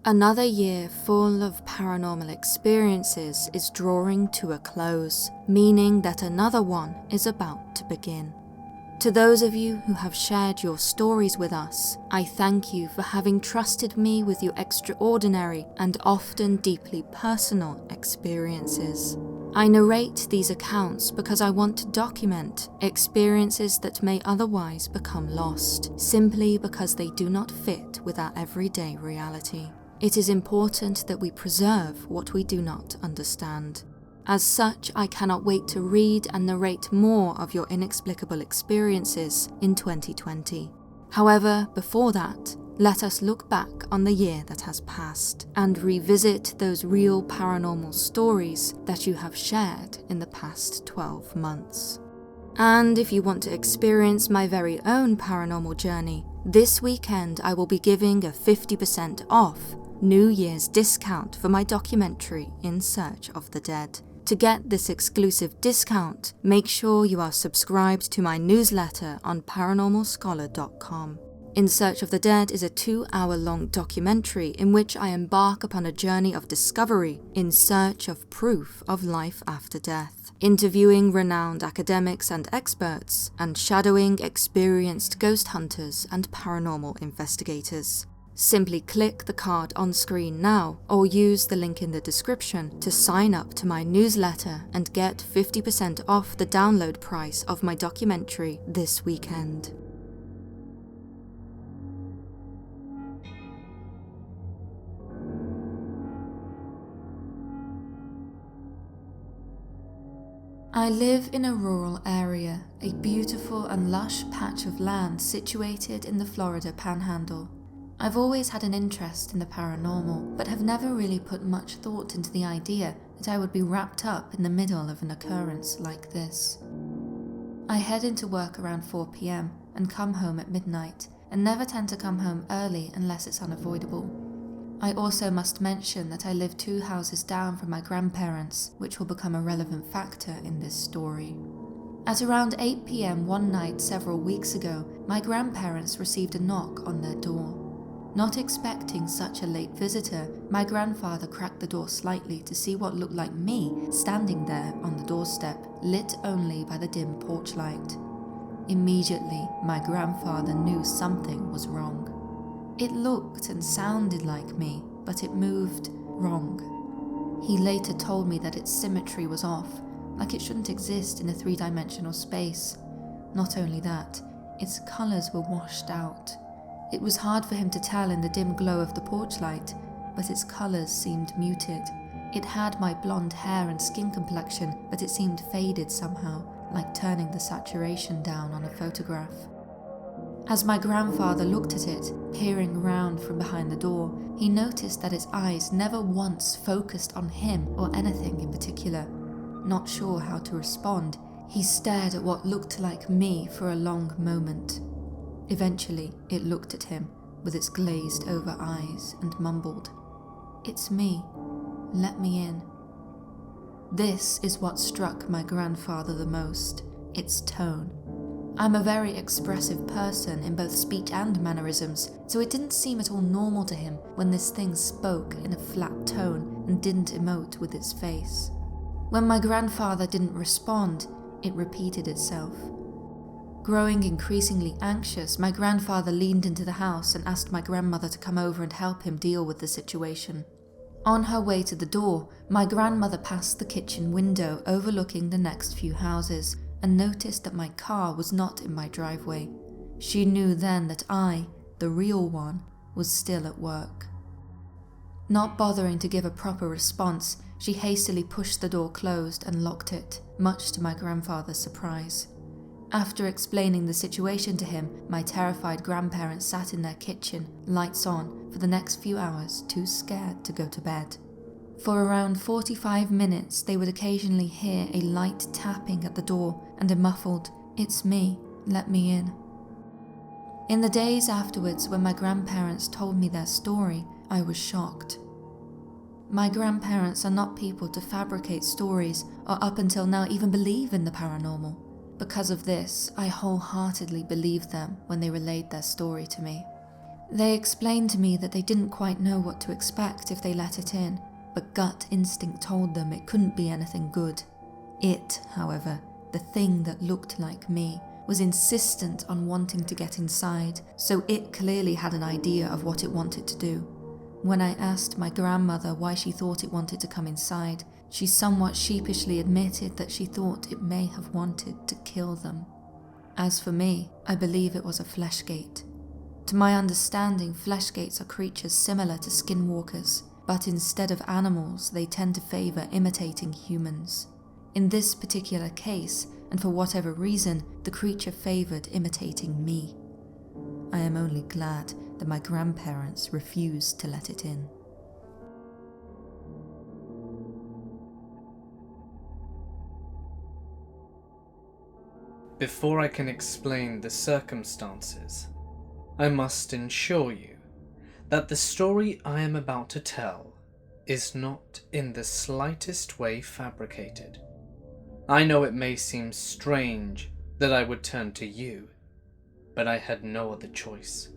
Another year full of paranormal experiences is drawing to a close, meaning that another one is about to begin. To those of you who have shared your stories with us, I thank you for having trusted me with your extraordinary and often deeply personal experiences. I narrate these accounts because I want to document experiences that may otherwise become lost, simply because they do not fit with our everyday reality. It is important that we preserve what we do not understand. As such, I cannot wait to read and narrate more of your inexplicable experiences in 2020. However, before that, let us look back on the year that has passed and revisit those real paranormal stories that you have shared in the past 12 months. And if you want to experience my very own paranormal journey, this weekend I will be giving a 50% off New Year's discount for my documentary In Search of the Dead. To get this exclusive discount, make sure you are subscribed to my newsletter on paranormalscholar.com. In Search of the Dead is a 2-hour-long documentary in which I embark upon a journey of discovery in search of proof of life after death, interviewing renowned academics and experts, and shadowing experienced ghost hunters and paranormal investigators. Simply click the card on screen now or use the link in the description to sign up to my newsletter and get 50% off the download price of my documentary this weekend. I live in a rural area, a beautiful and lush patch of land situated in the Florida Panhandle. I've always had an interest in the paranormal, but have never really put much thought into the idea that I would be wrapped up in the middle of an occurrence like this. I head into work around 4 p.m. and come home at midnight, and never tend to come home early unless it's unavoidable. I also must mention that I live 2 houses down from my grandparents, which will become a relevant factor in this story. At around 8 p.m. one night several weeks ago, my grandparents received a knock on their door. Not expecting such a late visitor, my grandfather cracked the door slightly to see what looked like me standing there on the doorstep, lit only by the dim porch light. Immediately, my grandfather knew something was wrong. It looked and sounded like me, but it moved wrong. He later told me that its symmetry was off, like it shouldn't exist in a 3-dimensional space. Not only that, its colours were washed out. It was hard for him to tell in the dim glow of the porch light, but its colours seemed muted. It had my blonde hair and skin complexion, but it seemed faded somehow, like turning the saturation down on a photograph. As my grandfather looked at it, peering round from behind the door, he noticed that its eyes never once focused on him or anything in particular. Not sure how to respond, he stared at what looked like me for a long moment. Eventually, it looked at him with its glazed-over eyes and mumbled, "It's me. Let me in." This is what struck my grandfather the most, its tone. I'm a very expressive person in both speech and mannerisms, so it didn't seem at all normal to him when this thing spoke in a flat tone and didn't emote with its face. When my grandfather didn't respond, it repeated itself. Growing increasingly anxious, my grandfather leaned into the house and asked my grandmother to come over and help him deal with the situation. On her way to the door, my grandmother passed the kitchen window overlooking the next few houses and noticed that my car was not in my driveway. She knew then that I, the real one, was still at work. Not bothering to give a proper response, she hastily pushed the door closed and locked it, much to my grandfather's surprise. After explaining the situation to him, my terrified grandparents sat in their kitchen, lights on, for the next few hours, too scared to go to bed. For around 45 minutes, they would occasionally hear a light tapping at the door and a muffled, "It's me, let me in." In the days afterwards, when my grandparents told me their story, I was shocked. My grandparents are not people to fabricate stories or up until now even believe in the paranormal. Because of this, I wholeheartedly believed them when they relayed their story to me. They explained to me that they didn't quite know what to expect if they let it in, but gut instinct told them it couldn't be anything good. It, however, the thing that looked like me, was insistent on wanting to get inside, so it clearly had an idea of what it wanted to do. When I asked my grandmother why she thought it wanted to come inside, she somewhat sheepishly admitted that she thought it may have wanted to kill them. As for me, I believe it was a Fleshgait. To my understanding, Fleshgaits are creatures similar to skinwalkers, but instead of animals, they tend to favour imitating humans. In this particular case, and for whatever reason, the creature favoured imitating me. I am only glad that my grandparents refused to let it in. Before I can explain the circumstances, I must ensure you that the story I am about to tell is not in the slightest way fabricated. I know it may seem strange that I would turn to you, but I had no other choice.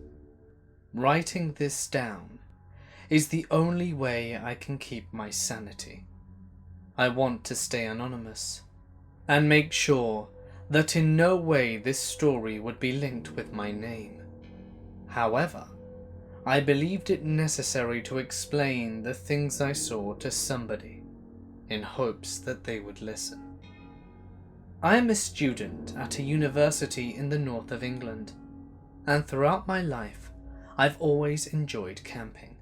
Writing this down is the only way I can keep my sanity. I want to stay anonymous and make sure that in no way this story would be linked with my name. However, I believed it necessary to explain the things I saw to somebody in hopes that they would listen. I am a student at a university in the north of England, and throughout my life I've always enjoyed camping.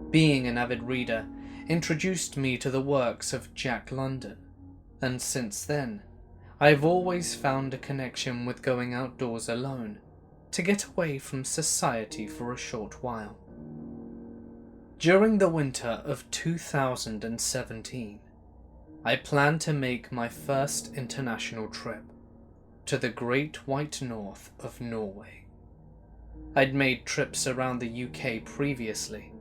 Being an avid reader introduced me to the works of Jack London, and since then I've always found a connection with going outdoors alone to get away from society for a short while. During the winter of 2017, I planned to make my first international trip to the Great White North of Norway. I'd made trips around the UK previously,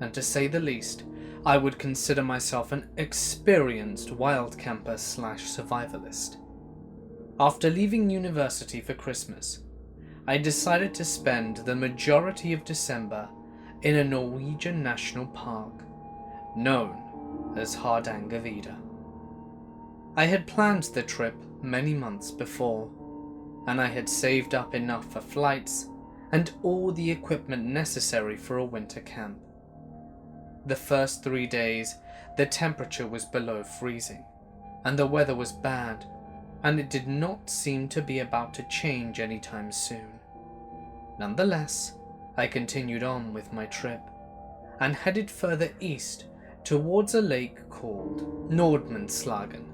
and to say the least, I would consider myself an experienced wild camper / survivalist. After leaving university for Christmas, I decided to spend the majority of December in a Norwegian national park known as Hardangervidda. I had planned the trip many months before, and I had saved up enough for flights and all the equipment necessary for a winter camp. The first 3 days, the temperature was below freezing, and the weather was bad, and it did not seem to be about to change anytime soon. Nonetheless, I continued on with my trip, and headed further east towards a lake called Nordmundslagen.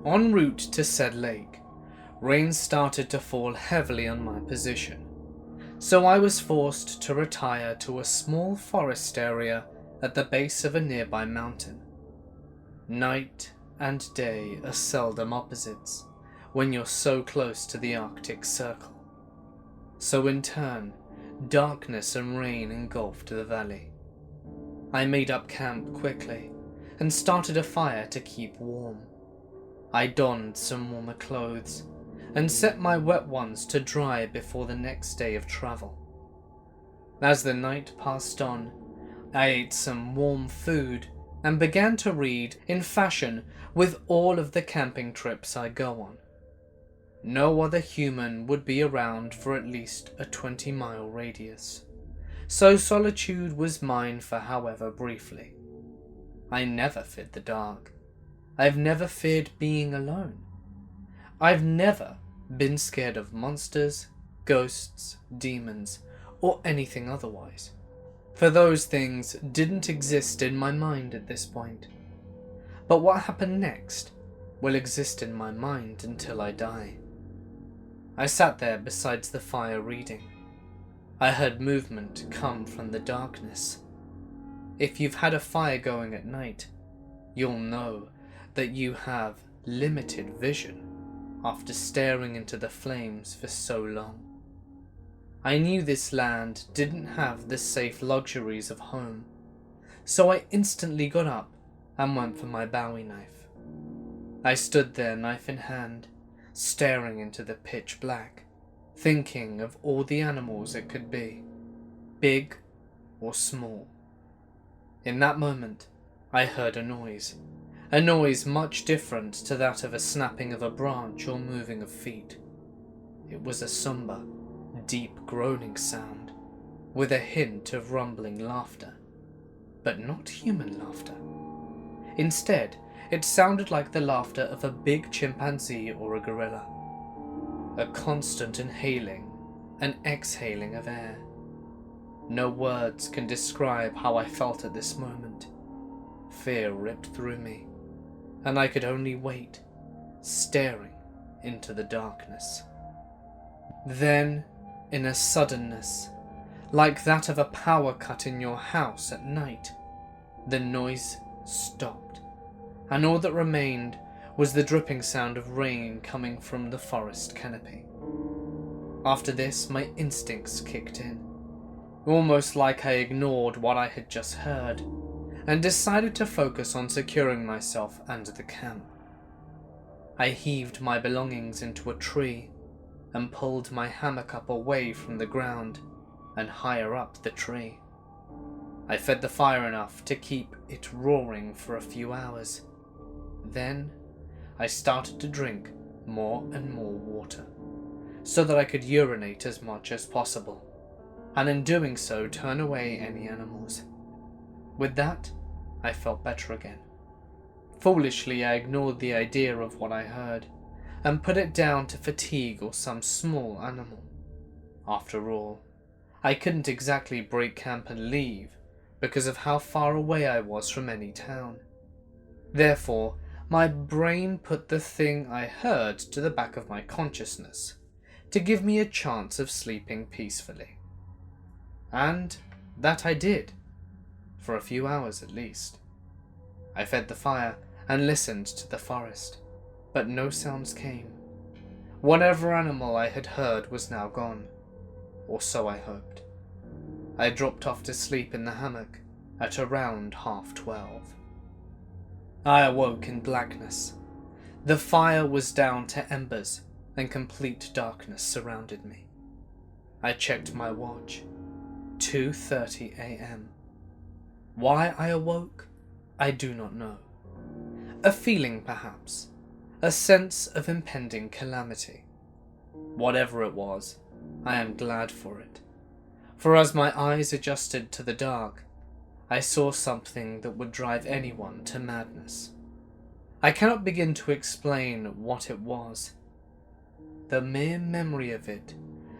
En route to said lake, rain started to fall heavily on my position, so I was forced to retire to a small forest area at the base of a nearby mountain. Night and day are seldom opposites when you're so close to the Arctic Circle. So in turn, darkness and rain engulfed the valley. I made up camp quickly and started a fire to keep warm. I donned some warmer clothes and set my wet ones to dry before the next day of travel. As the night passed on, I ate some warm food and began to read in fashion with all of the camping trips I go on. No other human would be around for at least a 20-mile radius, so solitude was mine for however briefly. I never feared the dark. I've never feared being alone. I've never been scared of monsters, ghosts, demons, or anything otherwise, for those things didn't exist in my mind at this point. But what happened next will exist in my mind until I die. I sat there beside the fire reading. I heard movement come from the darkness. If you've had a fire going at night, you'll know that you have limited vision after staring into the flames for so long. I knew this land didn't have the safe luxuries of home, so I instantly got up and went for my Bowie knife. I stood there, knife in hand, staring into the pitch black, thinking of all the animals it could be. big or small. In that moment, I heard a noise much different to that of a snapping of a branch or moving of feet. It was a somber, deep groaning sound, with a hint of rumbling laughter, but not human laughter. Instead, it sounded like the laughter of a big chimpanzee or a gorilla. A constant inhaling and exhaling of air. No words can describe how I felt at this moment. Fear ripped through me, and I could only wait, staring into the darkness. Then, in a suddenness, like that of a power cut in your house at night, the noise stopped, and all that remained was the dripping sound of rain coming from the forest canopy. After this, my instincts kicked in, almost like I ignored what I had just heard, and decided to focus on securing myself and the camp. I heaved my belongings into a tree and pulled my hammock up away from the ground and higher up the tree. I fed the fire enough to keep it roaring for a few hours. Then I started to drink more and more water, so that I could urinate as much as possible, and in doing so turn away any animals. With that, I felt better again. Foolishly, I ignored the idea of what I heard, and put it down to fatigue or some small animal. After all, I couldn't exactly break camp and leave, because of how far away I was from any town. Therefore, my brain put the thing I heard to the back of my consciousness, to give me a chance of sleeping peacefully. And that I did, for a few hours at least. I fed the fire and listened to the forest, but no sounds came. Whatever animal I had heard was now gone, or so I hoped. I dropped off to sleep in the hammock at around 12:30. I awoke in blackness. The fire was down to embers, and complete darkness surrounded me. I checked my watch. 2:30 a.m. Why I awoke, I do not know. A feeling, perhaps. A sense of impending calamity. Whatever it was, I am glad for it. For as my eyes adjusted to the dark, I saw something that would drive anyone to madness. I cannot begin to explain what it was. The mere memory of it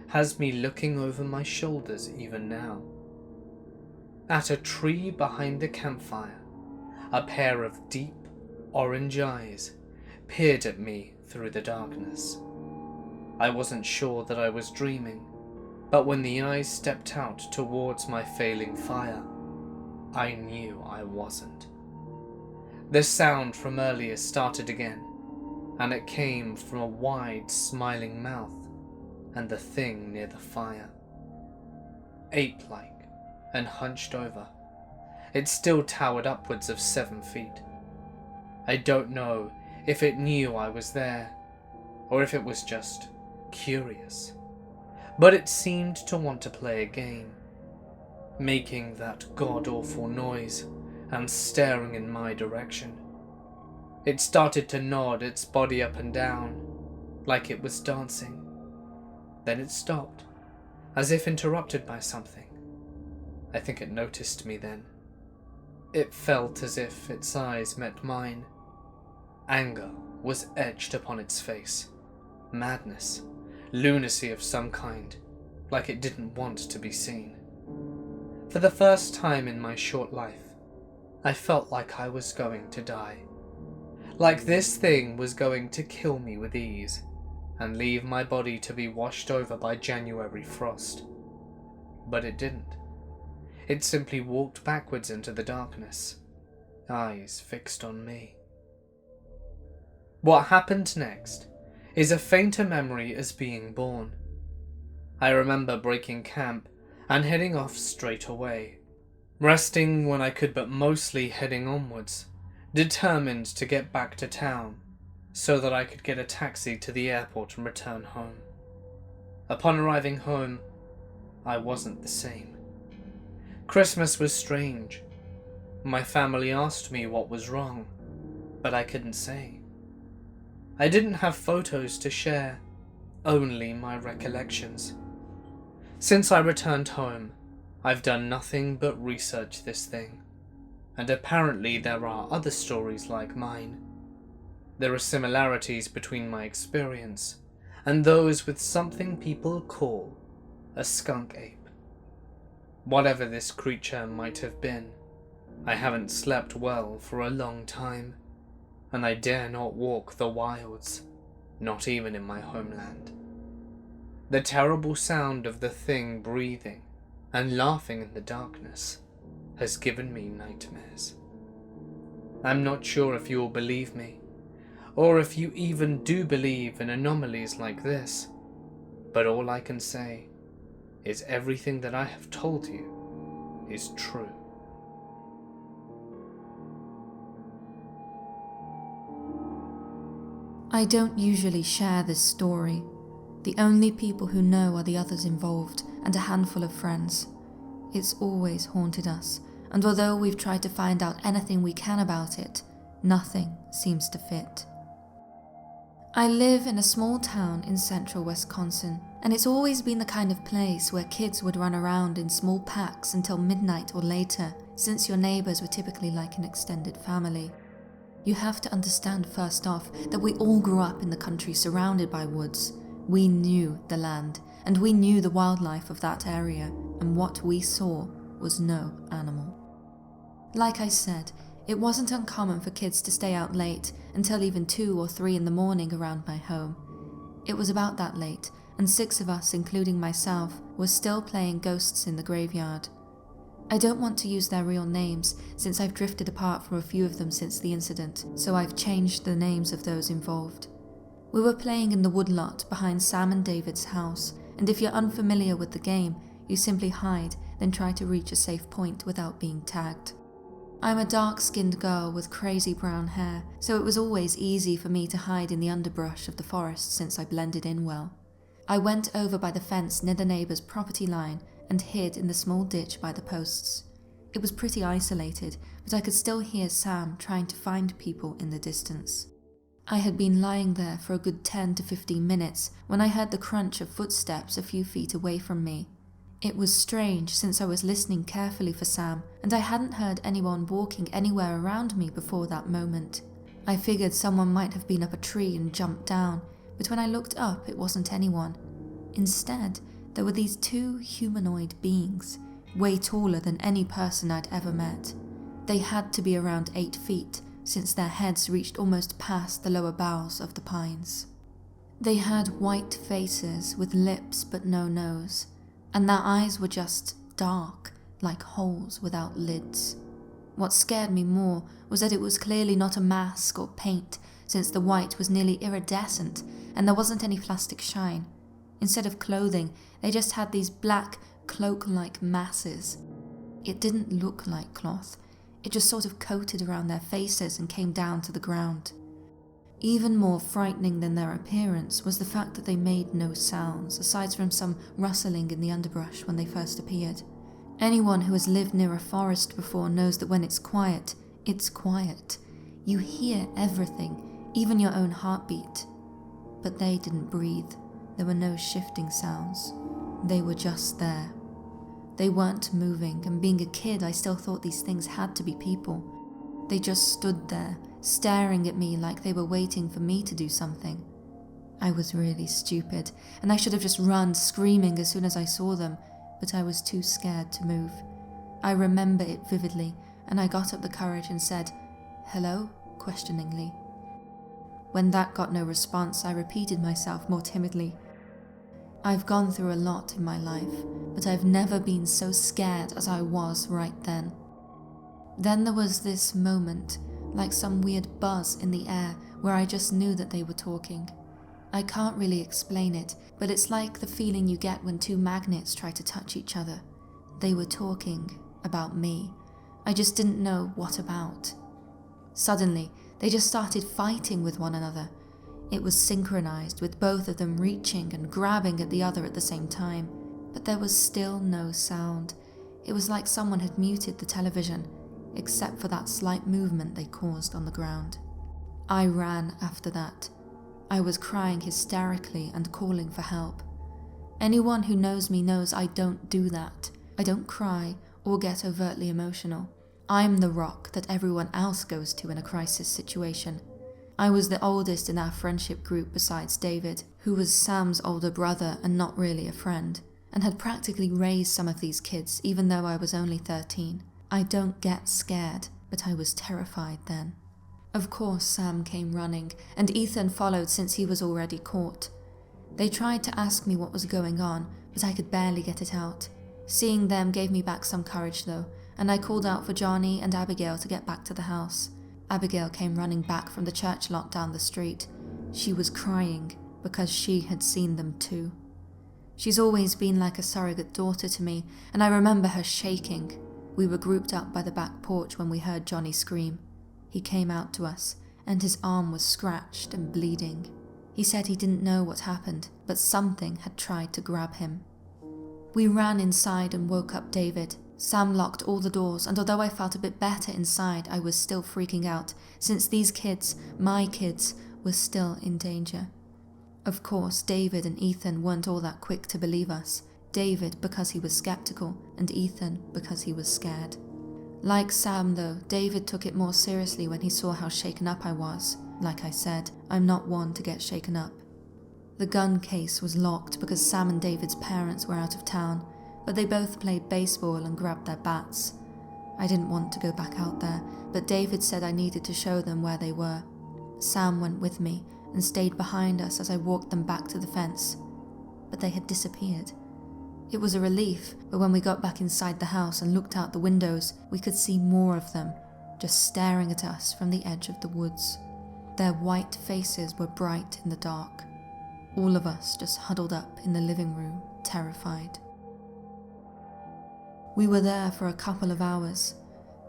has me looking over my shoulders even now. At a tree behind the campfire, a pair of deep orange eyes peered at me through the darkness. I wasn't sure that I was dreaming, but when the eyes stepped out towards my failing fire, I knew I wasn't. The sound from earlier started again, and it came from a wide, smiling mouth and the thing near the fire. Ape-like and hunched over, it still towered upwards of 7 feet. I don't know if it knew I was there, or if it was just curious, but it seemed to want to play a game, making that god-awful noise and staring in my direction. It started to nod its body up and down, like it was dancing. Then it stopped, as if interrupted by something. I think it noticed me then. It felt as if its eyes met mine. Anger was etched upon its face. Madness, lunacy of some kind, like it didn't want to be seen. For the first time in my short life, I felt like I was going to die. Like this thing was going to kill me with ease, and leave my body to be washed over by January frost. But it didn't. It simply walked backwards into the darkness, eyes fixed on me. What happened next is a fainter memory as being born. I remember breaking camp and heading off straight away, resting when I could but mostly heading onwards, determined to get back to town so that I could get a taxi to the airport and return home. Upon arriving home, I wasn't the same. Christmas was strange. My family asked me what was wrong, but I couldn't say. I didn't have photos to share, only my recollections. Since I returned home, I've done nothing but research this thing, and apparently there are other stories like mine. There are similarities between my experience and those with something people call a skunk ape. Whatever this creature might have been, I haven't slept well for a long time, and I dare not walk the wilds, not even in my homeland. The terrible sound of the thing breathing and laughing in the darkness has given me nightmares. I'm not sure if you'll believe me, or if you even do believe in anomalies like this, but all I can say is everything that I have told you is true. I don't usually share this story. The only people who know are the others involved and a handful of friends. It's always haunted us, and although we've tried to find out anything we can about it, nothing seems to fit. I live in a small town in central Wisconsin, and it's always been the kind of place where kids would run around in small packs until midnight or later, since your neighbours were typically like an extended family. You have to understand first off that we all grew up in the country surrounded by woods. We knew the land, and we knew the wildlife of that area, and what we saw was no animal. Like I said, it wasn't uncommon for kids to stay out late until even 2 or 3 in the morning around my home. It was about that late, and 6 of us, including myself, were still playing ghosts in the graveyard. I don't want to use their real names, since I've drifted apart from a few of them since the incident, so I've changed the names of those involved. We were playing in the woodlot behind Sam and David's house, and if you're unfamiliar with the game, you simply hide, then try to reach a safe point without being tagged. I'm a dark-skinned girl with crazy brown hair, so it was always easy for me to hide in the underbrush of the forest since I blended in well. I went over by the fence near the neighbour's property line and hid in the small ditch by the posts. It was pretty isolated, but I could still hear Sam trying to find people in the distance. I had been lying there for a good 10 to 15 minutes when I heard the crunch of footsteps a few feet away from me. It was strange since I was listening carefully for Sam, and I hadn't heard anyone walking anywhere around me before that moment. I figured someone might have been up a tree and jumped down, but when I looked up it wasn't anyone. Instead, there were these 2 humanoid beings, way taller than any person I'd ever met. They had to be around 8 feet, since their heads reached almost past the lower boughs of the pines. They had white faces with lips but no nose, and their eyes were just dark, like holes without lids. What scared me more was that it was clearly not a mask or paint, since the white was nearly iridescent and there wasn't any plastic shine. Instead of clothing, they just had these black, cloak-like masses. It didn't look like cloth. It just sort of coated around their faces and came down to the ground. Even more frightening than their appearance was the fact that they made no sounds, aside from some rustling in the underbrush when they first appeared. Anyone who has lived near a forest before knows that when it's quiet, it's quiet. You hear everything, even your own heartbeat. But they didn't breathe. There were no shifting sounds. They were just there. They weren't moving, and being a kid, I still thought these things had to be people. They just stood there, staring at me like they were waiting for me to do something. I was really stupid, and I should have just run screaming as soon as I saw them, but I was too scared to move. I remember it vividly, and I got up the courage and said, "Hello?" questioningly. When that got no response, I repeated myself more timidly. I've gone through a lot in my life, but I've never been so scared as I was right then. Then there was this moment, like some weird buzz in the air, where I just knew that they were talking. I can't really explain it, but it's like the feeling you get when 2 magnets try to touch each other. They were talking about me. I just didn't know what about. Suddenly, they just started fighting with one another. It was synchronized, with both of them reaching and grabbing at the other at the same time, but there was still no sound. It was like someone had muted the television, except for that slight movement they caused on the ground. I ran after that. I was crying hysterically and calling for help. Anyone who knows me knows I don't do that. I don't cry or get overtly emotional. I'm the rock that everyone else goes to in a crisis situation. I was the oldest in our friendship group besides David, who was Sam's older brother and not really a friend, and had practically raised some of these kids even though I was only 13. I don't get scared, but I was terrified then. Of course Sam came running, and Ethan followed since he was already caught. They tried to ask me what was going on, but I could barely get it out. Seeing them gave me back some courage though, and I called out for Johnny and Abigail to get back to the house. Abigail came running back from the church lot down the street. She was crying because she had seen them too. She's always been like a surrogate daughter to me, and I remember her shaking. We were grouped up by the back porch when we heard Johnny scream. He came out to us, and his arm was scratched and bleeding. He said he didn't know what happened, but something had tried to grab him. We ran inside and woke up David. Sam locked all the doors, and although I felt a bit better inside, I was still freaking out, since these kids, my kids, were still in danger. Of course, David and Ethan weren't all that quick to believe us. David because he was skeptical, and Ethan because he was scared. Like Sam though, David took it more seriously when he saw how shaken up I was. Like I said, I'm not one to get shaken up. The gun case was locked because Sam and David's parents were out of town, but they both played baseball and grabbed their bats. I didn't want to go back out there, but David said I needed to show them where they were. Sam went with me and stayed behind us as I walked them back to the fence, but they had disappeared. It was a relief, but when we got back inside the house and looked out the windows, we could see more of them, just staring at us from the edge of the woods. Their white faces were bright in the dark. All of us just huddled up in the living room, terrified. We were there for a couple of hours.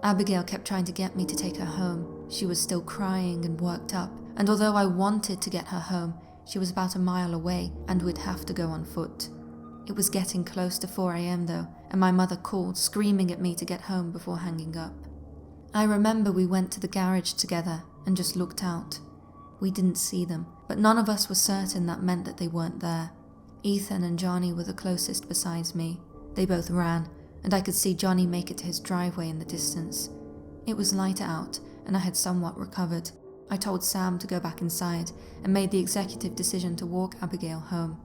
Abigail kept trying to get me to take her home. She was still crying and worked up, and although I wanted to get her home, she was about a mile away and we'd have to go on foot. It was getting close to 4 a.m. though, and my mother called, screaming at me to get home before hanging up. I remember we went to the garage together and just looked out. We didn't see them, but none of us were certain that meant that they weren't there. Ethan and Johnny were the closest besides me. They both ran, and I could see Johnny make it to his driveway in the distance. It was lighter out, and I had somewhat recovered. I told Sam to go back inside and made the executive decision to walk Abigail home.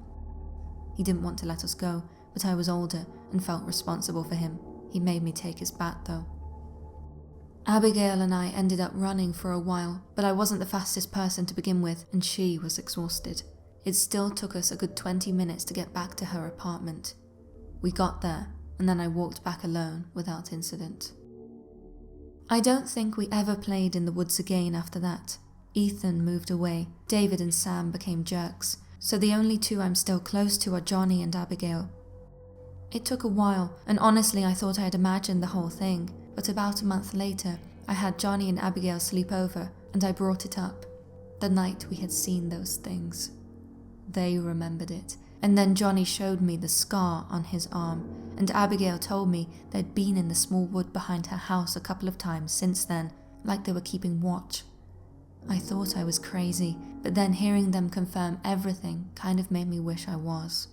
He didn't want to let us go, but I was older and felt responsible for him. He made me take his bat though. Abigail and I ended up running for a while, but I wasn't the fastest person to begin with, and she was exhausted. It still took us a good 20 minutes to get back to her apartment. We got there, and then I walked back alone without incident. I don't think we ever played in the woods again after that. Ethan moved away, David and Sam became jerks, so the only two I'm still close to are Johnny and Abigail. It took a while, and honestly I thought I had imagined the whole thing, but about a month later, I had Johnny and Abigail sleep over, and I brought it up. The night we had seen those things. They remembered it, and then Johnny showed me the scar on his arm, and Abigail told me they'd been in the small wood behind her house a couple of times since then, like they were keeping watch. I thought I was crazy, but then hearing them confirm everything kind of made me wish I was.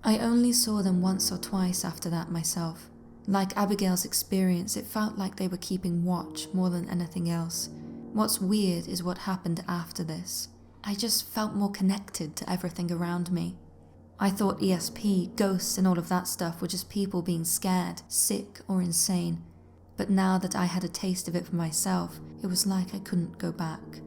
I only saw them once or twice after that myself. Like Abigail's experience, it felt like they were keeping watch more than anything else. What's weird is what happened after this. I just felt more connected to everything around me. I thought ESP, ghosts and all of that stuff were just people being scared, sick or insane. But now that I had a taste of it for myself, it was like I couldn't go back.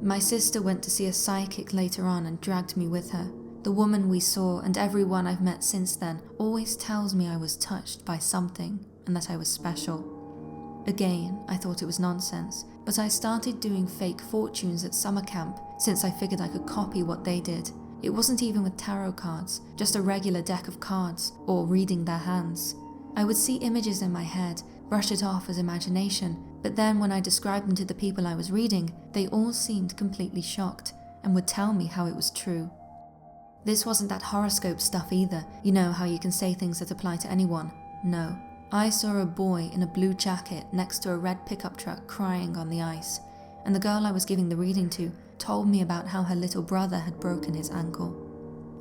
My sister went to see a psychic later on and dragged me with her. The woman we saw, and everyone I've met since then, always tells me I was touched by something and that I was special. Again, I thought it was nonsense, but I started doing fake fortunes at summer camp since I figured I could copy what they did. It wasn't even with tarot cards, just a regular deck of cards, or reading their hands. I would see images in my head, brush it off as imagination, but then when I described them to the people I was reading, they all seemed completely shocked and would tell me how it was true. This wasn't that horoscope stuff either, you know how you can say things that apply to anyone. No, I saw a boy in a blue jacket next to a red pickup truck crying on the ice, and the girl I was giving the reading to told me about how her little brother had broken his ankle.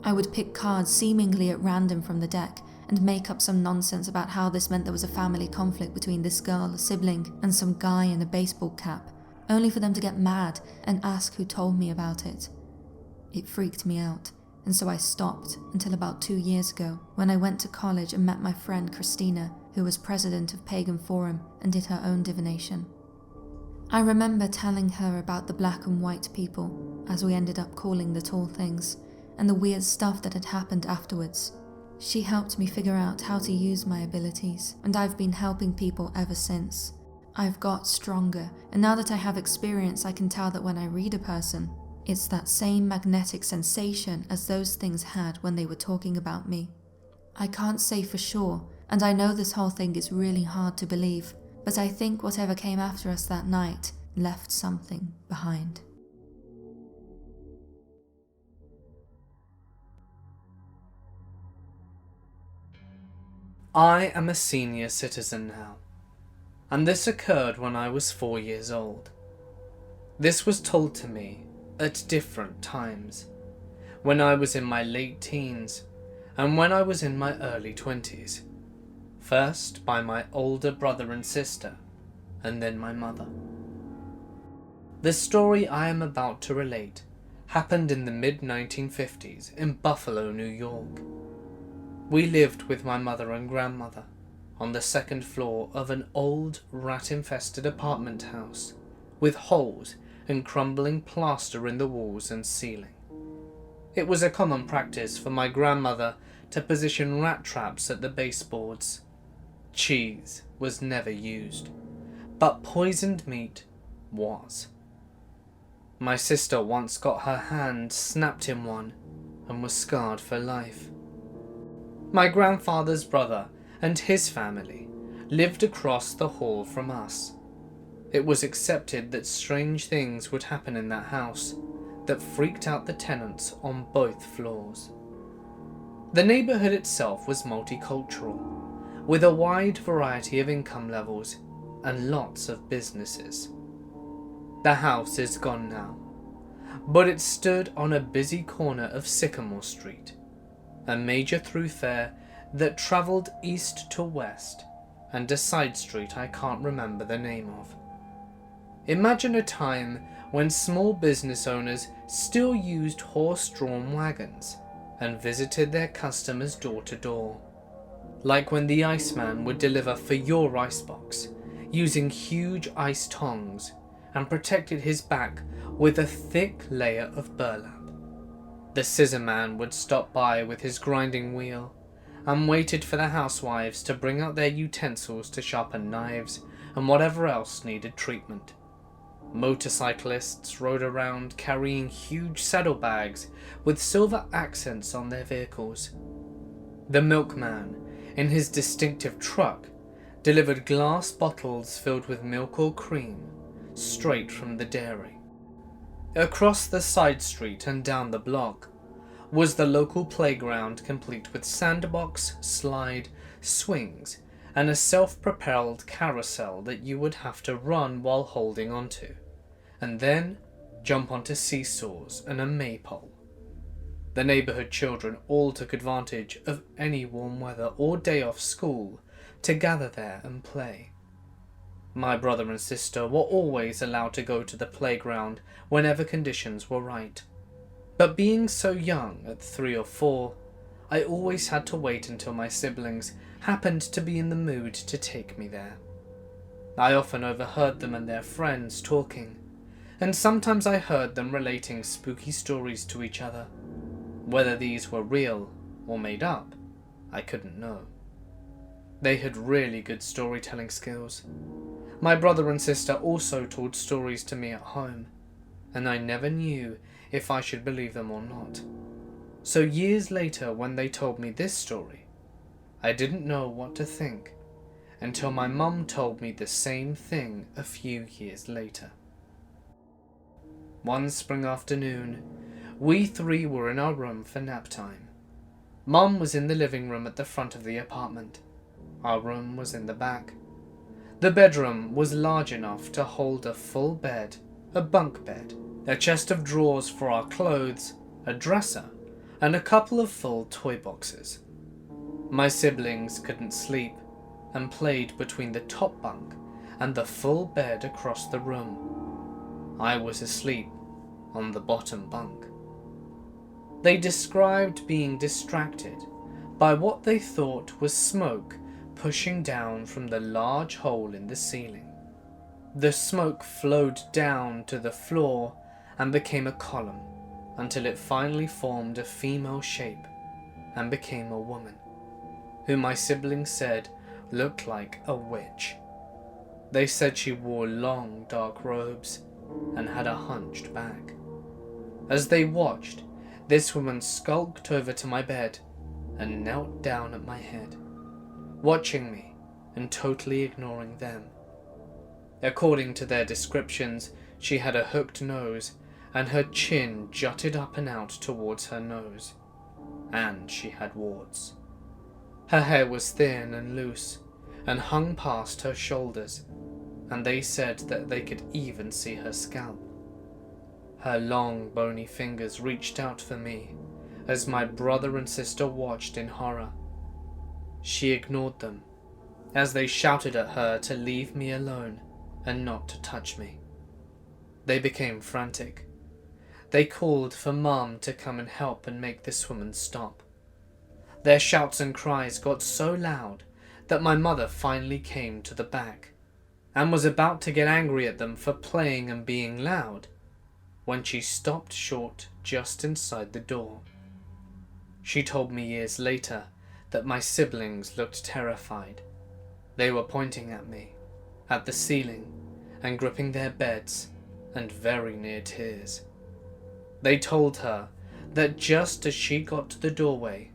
I would pick cards seemingly at random from the deck and make up some nonsense about how this meant there was a family conflict between this girl, a sibling, and some guy in a baseball cap, only for them to get mad and ask who told me about it. It freaked me out, and so I stopped until about 2 years ago, when I went to college and met my friend Christina, who was president of Pagan Forum and did her own divination. I remember telling her about the black and white people, as we ended up calling the tall things, and the weird stuff that had happened afterwards. She helped me figure out how to use my abilities, and I've been helping people ever since. I've got stronger, and now that I have experience, I can tell that when I read a person, it's that same magnetic sensation as those things had when they were talking about me. I can't say for sure, and I know this whole thing is really hard to believe, but I think whatever came after us that night left something behind. I am a senior citizen now, and this occurred when I was 4 years old. This was told to me at different times, when I was in my late teens and when I was in my early 20s, first by my older brother and sister, and then my mother. The story I am about to relate happened in the mid-1950s in Buffalo, New York. We lived with my mother and grandmother on the second floor of an old rat-infested apartment house with holes and crumbling plaster in the walls and ceiling. It was a common practice for my grandmother to position rat traps at the baseboards. Cheese was never used, but poisoned meat was. My sister once got her hand snapped in one and was scarred for life. My grandfather's brother and his family lived across the hall from us. It was accepted that strange things would happen in that house that freaked out the tenants on both floors. The neighborhood itself was multicultural, with a wide variety of income levels and lots of businesses. The house is gone now, but it stood on a busy corner of Sycamore Street, a major thoroughfare that travelled east to west, and a side street I can't remember the name of. Imagine a time when small business owners still used horse-drawn wagons and visited their customers door to door. Like when the Iceman would deliver for your icebox, using huge ice tongs, and protected his back with a thick layer of burlap. The scissor man would stop by with his grinding wheel and waited for the housewives to bring out their utensils to sharpen knives and whatever else needed treatment. Motorcyclists rode around carrying huge saddlebags with silver accents on their vehicles. The milkman, in his distinctive truck, delivered glass bottles filled with milk or cream straight from the dairy. Across the side street and down the block was the local playground, complete with sandbox, slide, swings, and a self-propelled carousel that you would have to run while holding onto, and then jump onto seesaws and a maypole. The neighborhood children all took advantage of any warm weather or day off school to gather there and play. My brother and sister were always allowed to go to the playground whenever conditions were right. But being so young, at 3 or 4, I always had to wait until my siblings happened to be in the mood to take me there. I often overheard them and their friends talking, and sometimes I heard them relating spooky stories to each other. Whether these were real or made up, I couldn't know. They had really good storytelling skills. My brother and sister also told stories to me at home, and I never knew if I should believe them or not. So years later, when they told me this story, I didn't know what to think until my mum told me the same thing a few years later. One spring afternoon, we 3 were in our room for nap time. Mum was in the living room at the front of the apartment. Our room was in the back. The bedroom was large enough to hold a full bed, a bunk bed, a chest of drawers for our clothes, a dresser, and a couple of full toy boxes. My siblings couldn't sleep and played between the top bunk and the full bed across the room. I was asleep on the bottom bunk. They described being distracted by what they thought was smoke pushing down from the large hole in the ceiling. The smoke flowed down to the floor and became a column until it finally formed a female shape and became a woman, who my siblings said looked like a witch. They said she wore long dark robes and had a hunched back. As they watched, this woman skulked over to my bed and knelt down at my head, watching me and totally ignoring them. According to their descriptions, she had a hooked nose and her chin jutted up and out towards her nose, and she had warts. Her hair was thin and loose and hung past her shoulders, and they said that they could even see her scalp. Her long bony fingers reached out for me as my brother and sister watched in horror. She ignored them as they shouted at her to leave me alone and not to touch me. They became frantic. They called for Mum to come and help and make this woman stop. Their shouts and cries got so loud that my mother finally came to the back and was about to get angry at them for playing and being loud when she stopped short just inside the door. She told me years later that my siblings looked terrified. They were pointing at me, at the ceiling, and gripping their beds, and very near tears. They told her that just as she got to the doorway,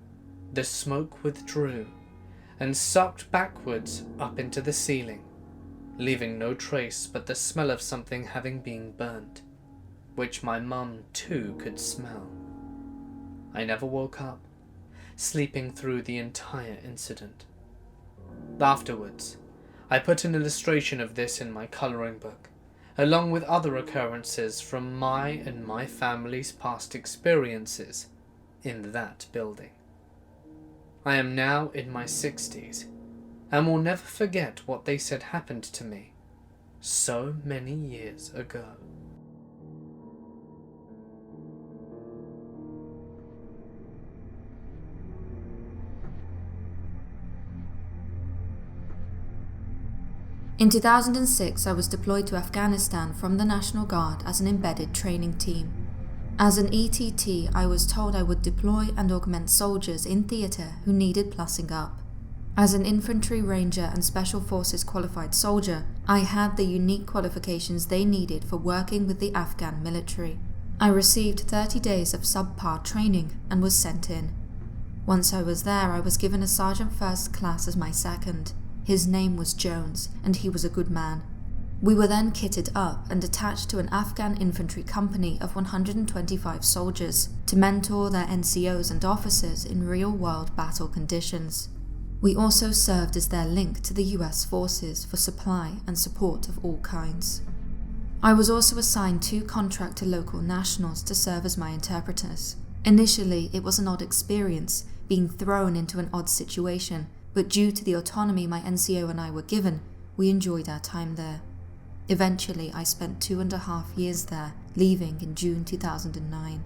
the smoke withdrew and sucked backwards up into the ceiling, leaving no trace but the smell of something having been burnt, which my mum too could smell. I never woke up, sleeping through the entire incident. Afterwards, I put an illustration of this in my colouring book, along with other occurrences from my and my family's past experiences in that building. I am now in my 60s and will never forget what they said happened to me so many years ago. In 2006, I was deployed to Afghanistan from the National Guard as an embedded training team. As an ETT, I was told I would deploy and augment soldiers in theatre who needed plussing up. As an infantry ranger and special forces qualified soldier, I had the unique qualifications they needed for working with the Afghan military. I received 30 days of subpar training and was sent in. Once I was there, I was given a Sergeant First Class as my second. His name was Jones, and he was a good man. We were then kitted up and attached to an Afghan infantry company of 125 soldiers to mentor their NCOs and officers in real-world battle conditions. We also served as their link to the US forces for supply and support of all kinds. I was also assigned 2 contractor local nationals to serve as my interpreters. Initially, it was an odd experience, being thrown into an odd situation, but due to the autonomy my NCO and I were given, we enjoyed our time there. Eventually, I spent 2.5 years there, leaving in June 2009.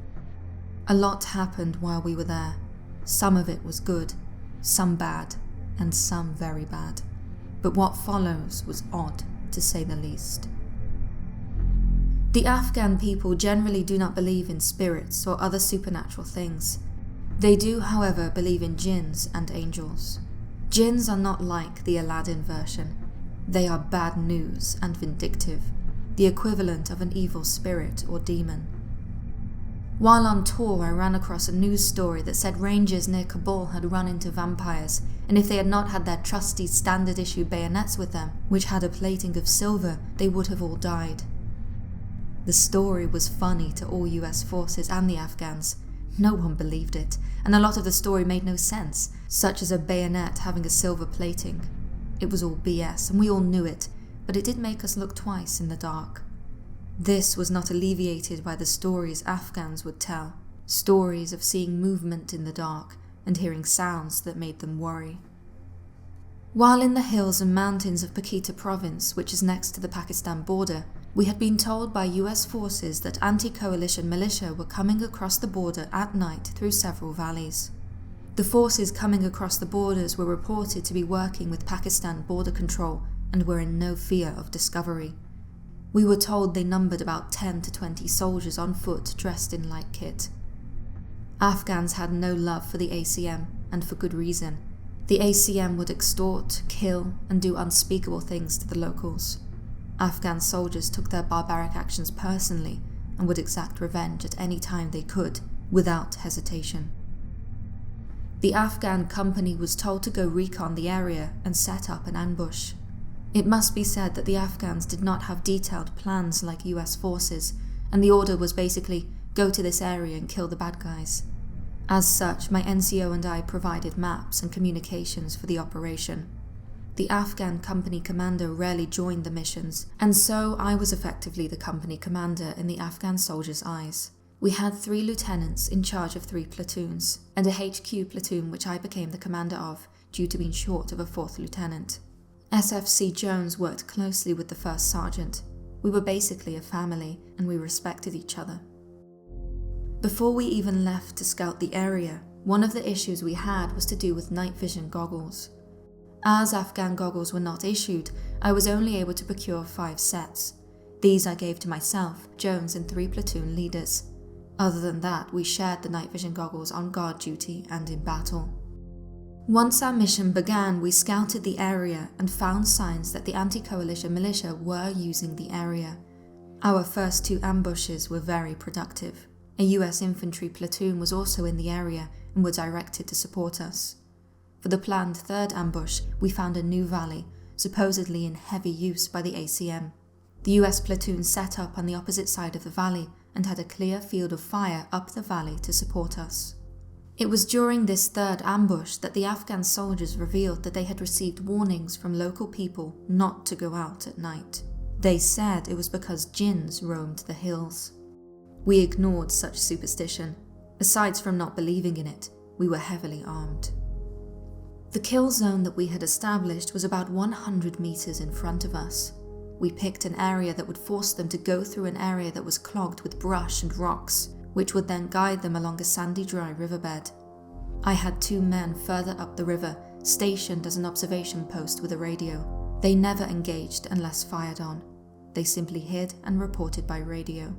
A lot happened while we were there. Some of it was good, some bad, and some very bad. But what follows was odd, to say the least. The Afghan people generally do not believe in spirits or other supernatural things. They do, however, believe in djinns and angels. Djinns are not like the Aladdin version. They are bad news and vindictive, the equivalent of an evil spirit or demon. While on tour, I ran across a news story that said rangers near Kabul had run into vampires, and if they had not had their trusty standard issue bayonets with them, which had a plating of silver, they would have all died. The story was funny to all US forces and the Afghans, No one believed it, and a lot of the story made no sense, such as a bayonet having a silver plating. It was all BS, and we all knew it, but it did make us look twice in the dark. This was not alleviated by the stories Afghans would tell, stories of seeing movement in the dark and hearing sounds that made them worry. While in the hills and mountains of Pakita province, which is next to the Pakistan border, we had been told by US forces that anti-coalition militia were coming across the border at night through several valleys. The forces coming across the borders were reported to be working with Pakistan border control and were in no fear of discovery. We were told they numbered about 10 to 20 soldiers on foot dressed in light kit. Afghans had no love for the ACM, and for good reason. The ACM would extort, kill, and do unspeakable things to the locals. Afghan soldiers took their barbaric actions personally and would exact revenge at any time they could, without hesitation. The Afghan company was told to go recon the area and set up an ambush. It must be said that the Afghans did not have detailed plans like US forces, and the order was basically, go to this area and kill the bad guys. As such, my NCO and I provided maps and communications for the operation. The Afghan company commander rarely joined the missions, and so I was effectively the company commander in the Afghan soldiers' eyes. We had 3 lieutenants in charge of 3 platoons, and a HQ platoon which I became the commander of, due to being short of a 4th lieutenant. SFC Jones worked closely with the 1st sergeant. We were basically a family, and we respected each other. Before we even left to scout the area, one of the issues we had was to do with night vision goggles. As Afghan goggles were not issued, I was only able to procure 5 sets. These I gave to myself, Jones, and 3 platoon leaders. Other than that, we shared the night vision goggles on guard duty and in battle. Once our mission began, we scouted the area and found signs that the anti-coalition militia were using the area. Our first 2 ambushes were very productive. A US infantry platoon was also in the area and were directed to support us. For the planned 3rd ambush, we found a new valley, supposedly in heavy use by the ACM. The US platoon set up on the opposite side of the valley and had a clear field of fire up the valley to support us. It was during this 3rd ambush that the Afghan soldiers revealed that they had received warnings from local people not to go out at night. They said it was because Djinns roamed the hills. We ignored such superstition. Aside from not believing in it, we were heavily armed. The kill zone that we had established was about 100 meters in front of us. We picked an area that would force them to go through an area that was clogged with brush and rocks, which would then guide them along a sandy dry riverbed. I had 2 men further up the river, stationed as an observation post with a radio. They never engaged unless fired on. They simply hid and reported by radio.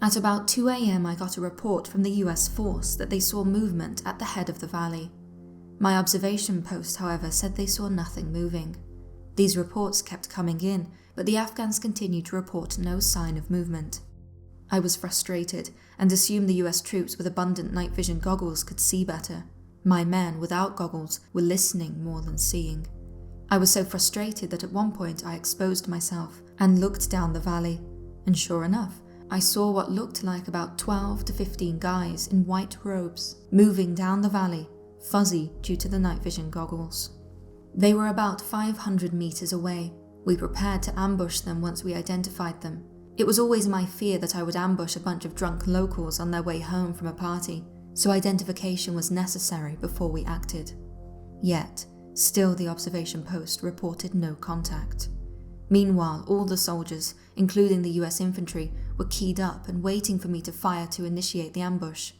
At about 2 AM I got a report from the US force that they saw movement at the head of the valley. My observation post, however, said they saw nothing moving. These reports kept coming in, but the Afghans continued to report no sign of movement. I was frustrated and assumed the US troops with abundant night vision goggles could see better. My men without goggles were listening more than seeing. I was so frustrated that at one point I exposed myself and looked down the valley, and sure enough, I saw what looked like about 12 to 15 guys in white robes moving down the valley, fuzzy due to the night vision goggles. They were about 500 meters away. We prepared to ambush them once we identified them. It was always my fear that I would ambush a bunch of drunk locals on their way home from a party, so identification was necessary before we acted. Yet, still the observation post reported no contact. Meanwhile, all the soldiers, including the US infantry, were keyed up and waiting for me to fire to initiate the ambush.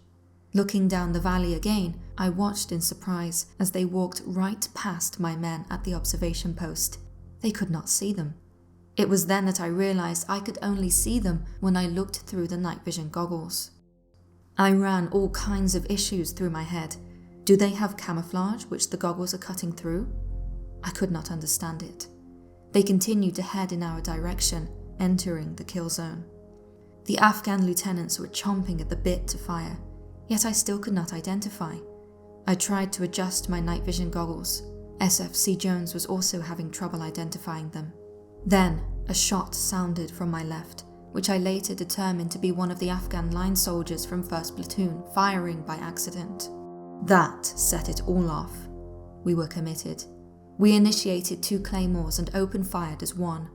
Looking down the valley again, I watched in surprise as they walked right past my men at the observation post. They could not see them. It was then that I realized I could only see them when I looked through the night vision goggles. I ran all kinds of issues through my head. Do they have camouflage which the goggles are cutting through? I could not understand it. They continued to head in our direction, entering the kill zone. The Afghan lieutenants were chomping at the bit to fire, yet I still could not identify. I tried to adjust my night vision goggles. SFC Jones was also having trouble identifying them. Then, a shot sounded from my left, which I later determined to be one of the Afghan line soldiers from 1st Platoon firing by accident. That set it all off. We were committed. We initiated 2 claymores and open fired as one.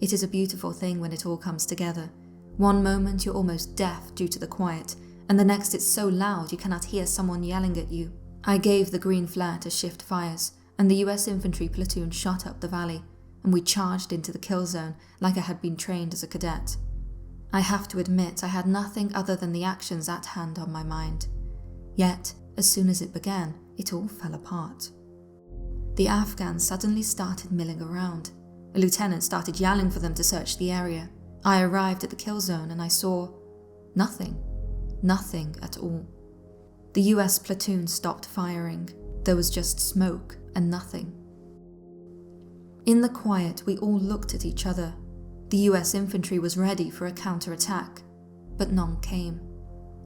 It is a beautiful thing when it all comes together. One moment you're almost deaf due to the quiet, and the next it's so loud you cannot hear someone yelling at you. I gave the green flare to shift fires, and the US infantry platoon shot up the valley, and we charged into the kill zone like I had been trained as a cadet. I have to admit I had nothing other than the actions at hand on my mind. Yet, as soon as it began, it all fell apart. The Afghans suddenly started milling around. A lieutenant started yelling for them to search the area. I arrived at the kill zone and I saw nothing. Nothing at all. The US platoon stopped firing. There was just smoke and nothing. In the quiet, we all looked at each other. The US infantry was ready for a counterattack, but none came.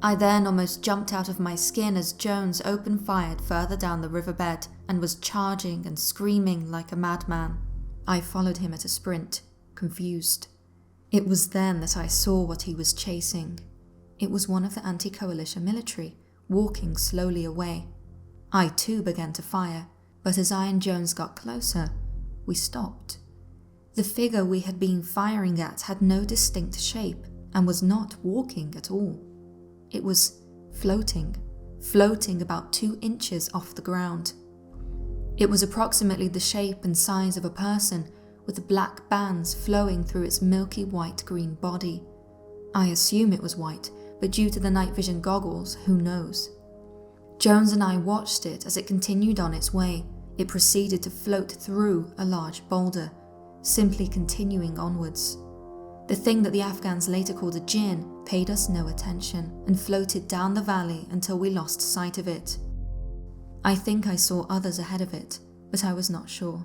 I then almost jumped out of my skin as Jones open-fired further down the riverbed and was charging and screaming like a madman. I followed him at a sprint, confused. It was then that I saw what he was chasing. It was one of the anti-coalition military, walking slowly away. I too began to fire, but as I and Jones got closer, we stopped. The figure we had been firing at had no distinct shape and was not walking at all. It was floating about 2 inches off the ground. It was approximately the shape and size of a person, with black bands flowing through its milky white-green body. I assume it was white, but due to the night vision goggles, who knows? Jones and I watched it as it continued on its way. It proceeded to float through a large boulder, simply continuing onwards. The thing that the Afghans later called a Djinn paid us no attention and floated down the valley until we lost sight of it. I think I saw others ahead of it, but I was not sure.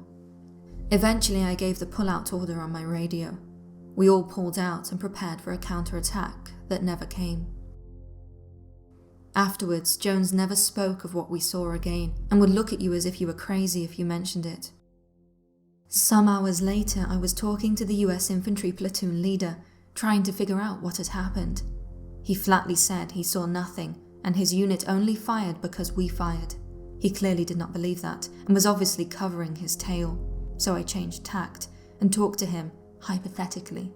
Eventually I gave the pull-out order on my radio. We all pulled out and prepared for a counterattack that never came. Afterwards, Jones never spoke of what we saw again and would look at you as if you were crazy if you mentioned it. Some hours later, I was talking to the US infantry platoon leader, trying to figure out what had happened. He flatly said he saw nothing and his unit only fired because we fired. He clearly did not believe that and was obviously covering his tail, so I changed tact and talked to him hypothetically.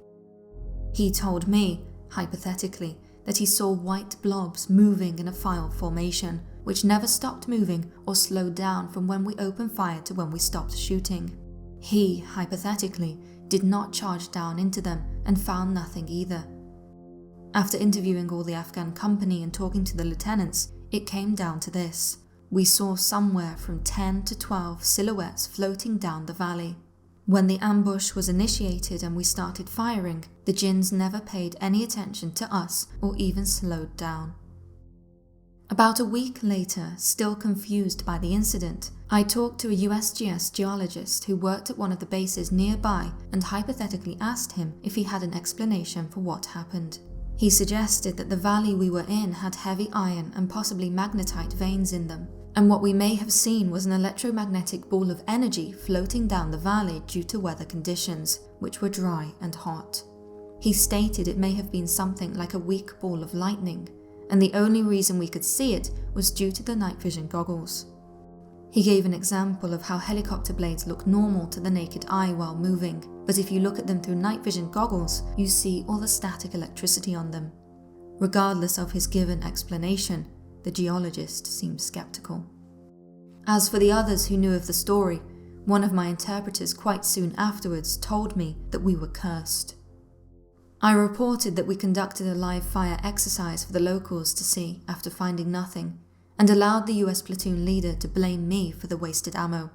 He told me, hypothetically, that he saw white blobs moving in a file formation, which never stopped moving or slowed down from when we opened fire to when we stopped shooting. He, hypothetically, did not charge down into them and found nothing either. After interviewing all the Afghan company and talking to the lieutenants, it came down to this. We saw somewhere from 10 to 12 silhouettes floating down the valley. When the ambush was initiated and we started firing, the Djinns never paid any attention to us or even slowed down. About a week later, still confused by the incident, I talked to a USGS geologist who worked at one of the bases nearby and hypothetically asked him if he had an explanation for what happened. He suggested that the valley we were in had heavy iron and possibly magnetite veins in them, and what we may have seen was an electromagnetic ball of energy floating down the valley due to weather conditions, which were dry and hot. He stated it may have been something like a weak ball of lightning, and the only reason we could see it was due to the night vision goggles. He gave an example of how helicopter blades look normal to the naked eye while moving, but if you look at them through night vision goggles, you see all the static electricity on them. Regardless of his given explanation, the geologist seemed skeptical. As for the others who knew of the story, one of my interpreters quite soon afterwards told me that we were cursed. I reported that we conducted a live fire exercise for the locals to see after finding nothing, and allowed the US platoon leader to blame me for the wasted ammo.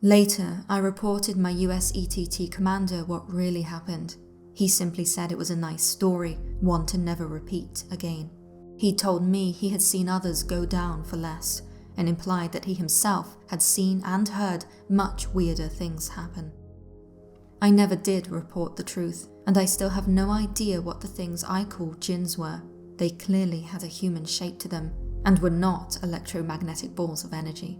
Later, I reported my US ETT commander what really happened. He simply said it was a nice story, one to never repeat again. He told me he had seen others go down for less, and implied that he himself had seen and heard much weirder things happen. I never did report the truth, and I still have no idea what the things I called Djinns were. They clearly had a human shape to them, and were not electromagnetic balls of energy.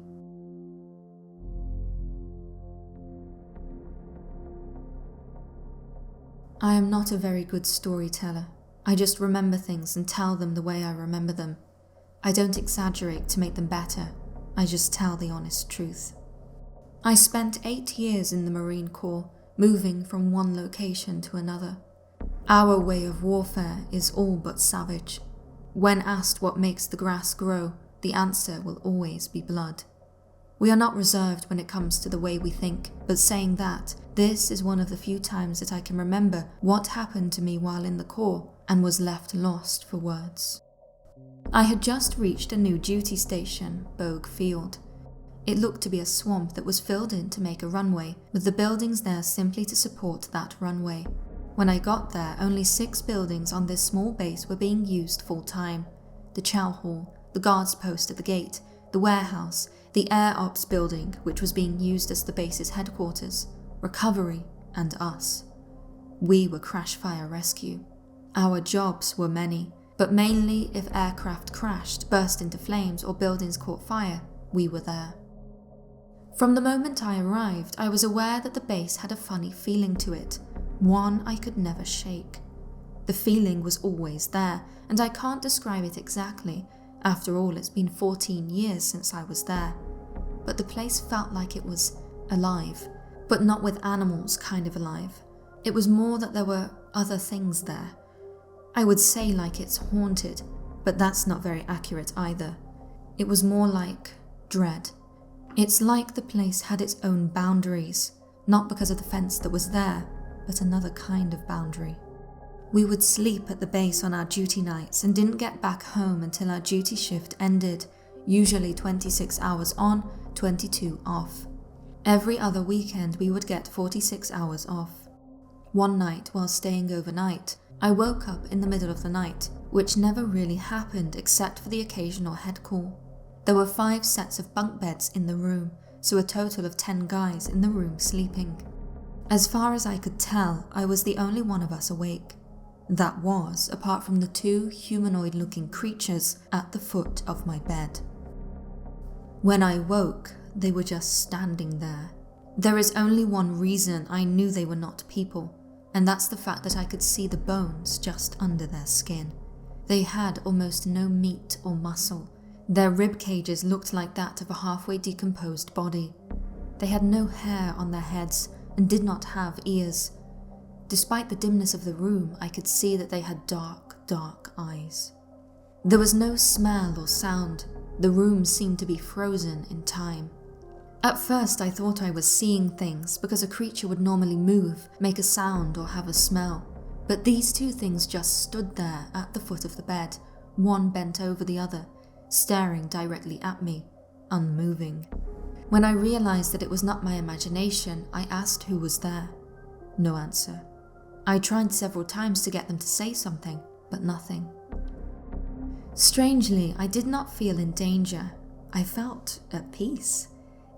I am not a very good storyteller. I just remember things and tell them the way I remember them. I don't exaggerate to make them better. I just tell the honest truth. I spent 8 years in the Marine Corps, moving from one location to another. Our way of warfare is all but savage. When asked what makes the grass grow, the answer will always be blood. We are not reserved when it comes to the way we think, but saying that, this is one of the few times that I can remember what happened to me while in the Corps and was left lost for words. I had just reached a new duty station, Bogue Field. It looked to be a swamp that was filled in to make a runway, with the buildings there simply to support that runway. When I got there, only 6 buildings on this small base were being used full-time. The chow hall, the guards post at the gate, the warehouse, the air ops building, which was being used as the base's headquarters, recovery, and us. We were crash fire rescue. Our jobs were many, but mainly if aircraft crashed, burst into flames, or buildings caught fire, we were there. From the moment I arrived, I was aware that the base had a funny feeling to it, one I could never shake. The feeling was always there, and I can't describe it exactly. After all, it's been 14 years since I was there. But the place felt like it was alive, but not with animals kind of alive. It was more that there were other things there. I would say like it's haunted, but that's not very accurate either. It was more like dread. It's like the place had its own boundaries, not because of the fence that was there, but another kind of boundary. We would sleep at the base on our duty nights and didn't get back home until our duty shift ended, usually 26 hours on, 22 off. Every other weekend we would get 46 hours off. One night, while staying overnight, I woke up in the middle of the night, which never really happened except for the occasional head call. There were 5 sets of bunk beds in the room, so a total of 10 guys in the room sleeping. As far as I could tell, I was the only one of us awake. That was, apart from the 2 humanoid-looking creatures at the foot of my bed. When I woke, they were just standing there. There is only one reason I knew they were not people, and that's the fact that I could see the bones just under their skin. They had almost no meat or muscle. Their rib cages looked like that of a halfway decomposed body. They had no hair on their heads and did not have ears. Despite the dimness of the room, I could see that they had dark, dark eyes. There was no smell or sound. The room seemed to be frozen in time. At first I thought I was seeing things because a creature would normally move, make a sound or have a smell. But these 2 things just stood there at the foot of the bed, one bent over the other, staring directly at me, unmoving. When I realized that it was not my imagination, I asked who was there. No answer. I tried several times to get them to say something, but nothing. Strangely, I did not feel in danger. I felt at peace.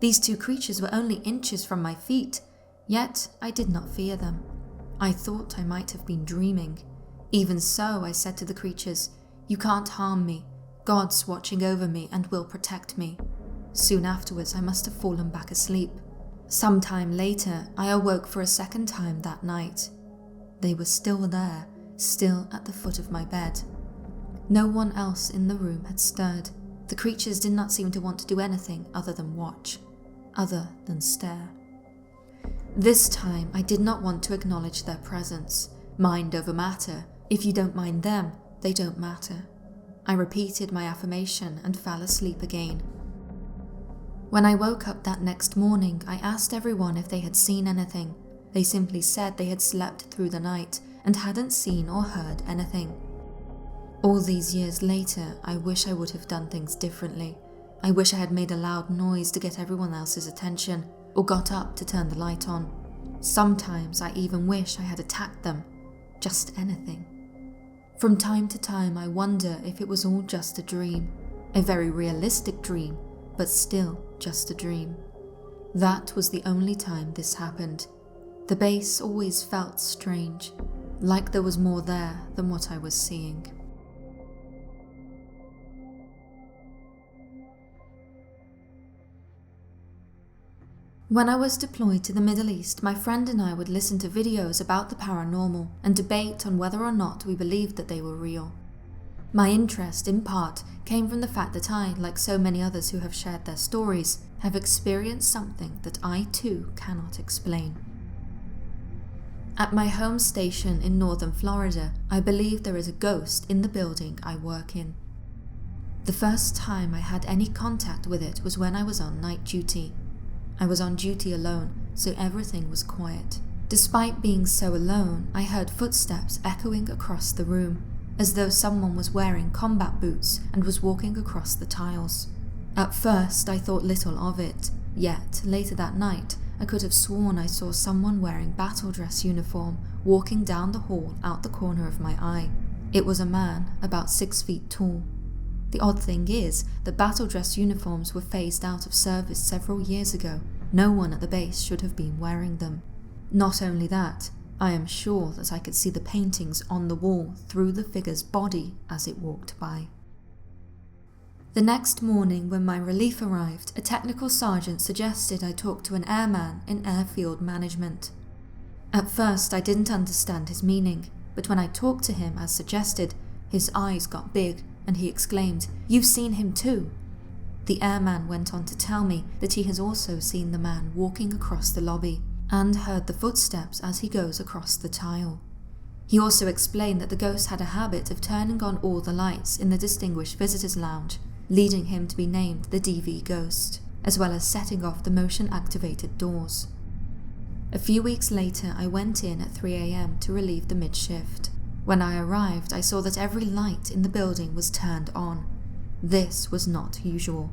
These 2 creatures were only inches from my feet, yet I did not fear them. I thought I might have been dreaming. Even so, I said to the creatures, "You can't harm me. God's watching over me and will protect me." Soon afterwards, I must have fallen back asleep. Sometime later, I awoke for a second time that night. They were still there, still at the foot of my bed. No one else in the room had stirred. The creatures did not seem to want to do anything other than watch, other than stare. This time, I did not want to acknowledge their presence. Mind over matter. If you don't mind them, they don't matter. I repeated my affirmation and fell asleep again. When I woke up that next morning, I asked everyone if they had seen anything. They simply said they had slept through the night and hadn't seen or heard anything. All these years later, I wish I would have done things differently. I wish I had made a loud noise to get everyone else's attention, or got up to turn the light on. Sometimes I even wish I had attacked them. Just anything. From time to time, I wonder if it was all just a dream. A very realistic dream, but still just a dream. That was the only time this happened. The base always felt strange, like there was more there than what I was seeing. When I was deployed to the Middle East, my friend and I would listen to videos about the paranormal and debate on whether or not we believed that they were real. My interest, in part, came from the fact that I, like so many others who have shared their stories, have experienced something that I too cannot explain. At my home station in northern Florida, I believe there is a ghost in the building I work in. The first time I had any contact with it was when I was on night duty. I was on duty alone, so everything was quiet. Despite being so alone, I heard footsteps echoing across the room, as though someone was wearing combat boots and was walking across the tiles. At first, I thought little of it, yet later that night, I could have sworn I saw someone wearing battle dress uniform walking down the hall out the corner of my eye. It was a man, about 6 feet tall. The odd thing is that battle dress uniforms were phased out of service several years ago. No one at the base should have been wearing them. Not only that, I am sure that I could see the paintings on the wall through the figure's body as it walked by. The next morning, when my relief arrived, a technical sergeant suggested I talk to an airman in airfield management. At first, I didn't understand his meaning, but when I talked to him as suggested, his eyes got big and he exclaimed, "You've seen him too." The airman went on to tell me that he has also seen the man walking across the lobby and heard the footsteps as he goes across the tile. He also explained that the ghost had a habit of turning on all the lights in the Distinguished Visitors Lounge, leading him to be named the DV Ghost, as well as setting off the motion-activated doors. A few weeks later, I went in at 3 a.m. to relieve the mid-shift. When I arrived, I saw that every light in the building was turned on. This was not usual.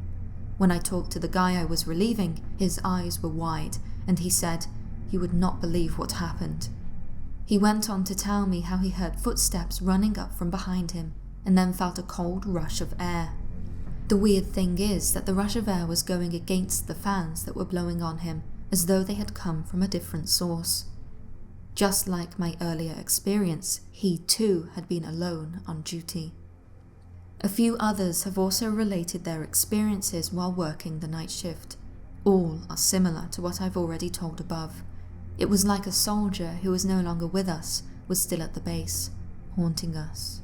When I talked to the guy I was relieving, his eyes were wide, and he said he would not believe what happened. He went on to tell me how he heard footsteps running up from behind him, and then felt a cold rush of air. The weird thing is that the rush of air was going against the fans that were blowing on him, as though they had come from a different source. Just like my earlier experience, he too had been alone on duty. A few others have also related their experiences while working the night shift. All are similar to what I've already told above. It was like a soldier who was no longer with us was still at the base, haunting us.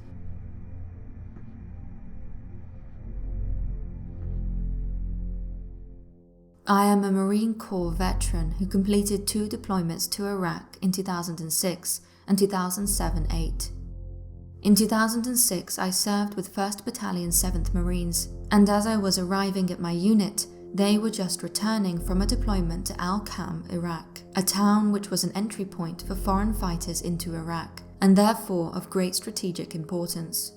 I am a Marine Corps veteran who completed 2 deployments to Iraq in 2006 and 2007-08. In 2006, I served with 1st Battalion 7th Marines, and as I was arriving at my unit, they were just returning from a deployment to Al-Kham, Iraq, a town which was an entry point for foreign fighters into Iraq, and therefore of great strategic importance.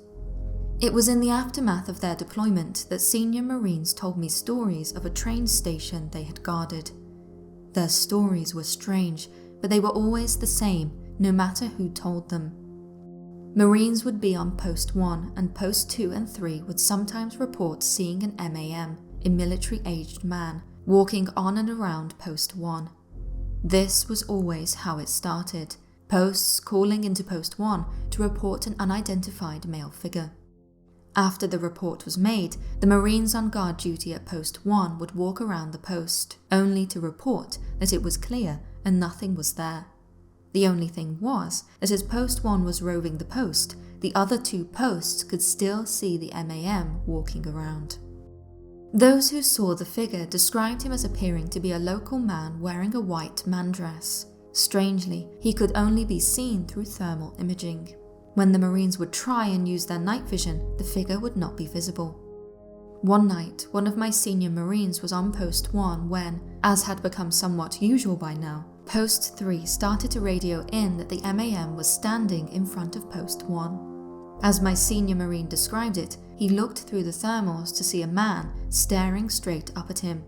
It was in the aftermath of their deployment that senior Marines told me stories of a train station they had guarded. Their stories were strange, but they were always the same, no matter who told them. Marines would be on Post 1, and Post 2 and 3 would sometimes report seeing an MAM, a military-aged man, walking on and around Post 1. This was always how it started, posts calling into Post 1 to report an unidentified male figure. After the report was made, the Marines on guard duty at Post 1 would walk around the post, only to report that it was clear and nothing was there. The only thing was that as Post 1 was roving the post, the other 2 posts could still see the MAM walking around. Those who saw the figure described him as appearing to be a local man wearing a white man dress. Strangely, he could only be seen through thermal imaging. When the Marines would try and use their night vision, the figure would not be visible. One night, one of my senior Marines was on Post 1 when, as had become somewhat usual by now, Post 3 started to radio in that the MAM was standing in front of Post 1. As my senior Marine described it, he looked through the thermals to see a man staring straight up at him.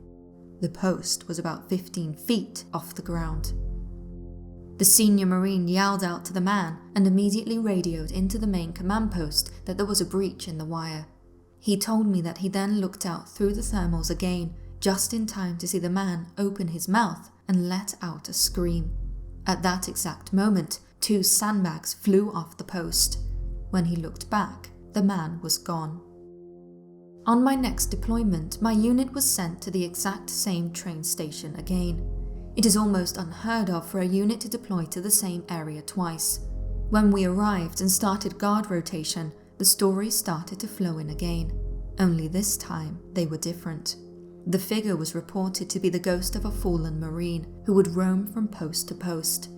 The post was about 15 feet off the ground. The senior Marine yelled out to the man and immediately radioed into the main command post that there was a breach in the wire. He told me that he then looked out through the thermals again, just in time to see the man open his mouth and let out a scream. At that exact moment, 2 sandbags flew off the post. When he looked back, the man was gone. On my next deployment, my unit was sent to the exact same train station again. It is almost unheard of for a unit to deploy to the same area twice. When we arrived and started guard rotation, the stories started to flow in again. Only this time, they were different. The figure was reported to be the ghost of a fallen Marine who would roam from post to post.